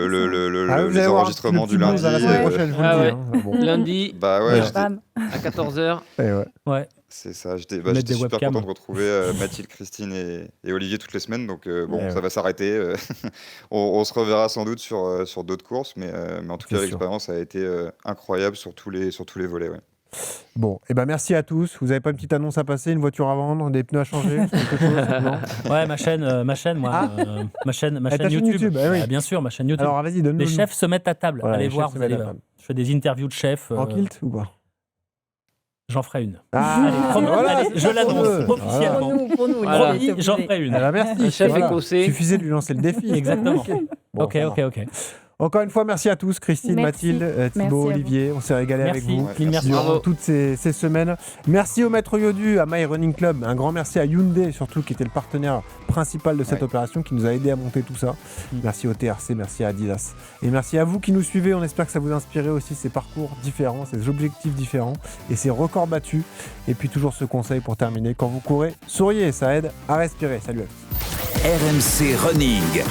allez voir, enregistrements le du petit blues lundi. à la semaine prochaine, je vous le dis, hein. Bon. Lundi Bah ouais, Ouais. j'étais- Bam. à 14h. Et ouais. Ouais. c'est ça. J'étais Mettre des super webcams. content de retrouver Mathilde, Christine et Olivier toutes les semaines. Donc Ouais, ça ouais. va s'arrêter. On se reverra sans doute sur d'autres courses, mais en tout C'est cas, sûr. l'expérience a été incroyable sur tous les volets. Ouais. Bon, et ben merci à tous. Vous avez pas une petite annonce à passer, une voiture à vendre, des pneus à changer, quelque chose? Non. Ouais, ma chaîne, moi, Ah. ma chaîne ta chaîne YouTube. YouTube, ah oui. Bien sûr, ma chaîne YouTube. Alors vas-y, donne-nous. Les le nom. chefs se mettent à table. Voilà, Allez les voir, chefs se vous allez mettent à voir. table. Je fais des interviews de chefs. En kilt ou pas? J'en ferai une. Ah, Allez, promis, voilà, allez, c'est je pour l'annonce eux. officiellement. Pour nous. Voilà. Promis, j'en ferai une. Ah bah merci. Un chef Voilà. écossais. Suffisait de lui lancer le défi. Exactement. Bon, Ok. ça marche. Encore une fois, merci à tous, Christine, Merci. Mathilde, Merci Thibaut, à vous. Olivier. On s'est régalé avec Merci. vous. Mille merci. Durant Bravo. toutes ces semaines. Merci au maître Yodu, à My Running Club. Un grand merci à Hyundai, surtout, qui était le partenaire principal de cette opération, qui nous a aidé à monter tout ça. Merci au TRC, merci à Adidas. Et merci à vous qui nous suivez. On espère que ça vous inspire aussi ces parcours différents, ces objectifs différents et ces records battus. Et puis toujours ce conseil pour terminer. Quand vous courez, souriez, ça aide à respirer. Salut à tous. RMC Running.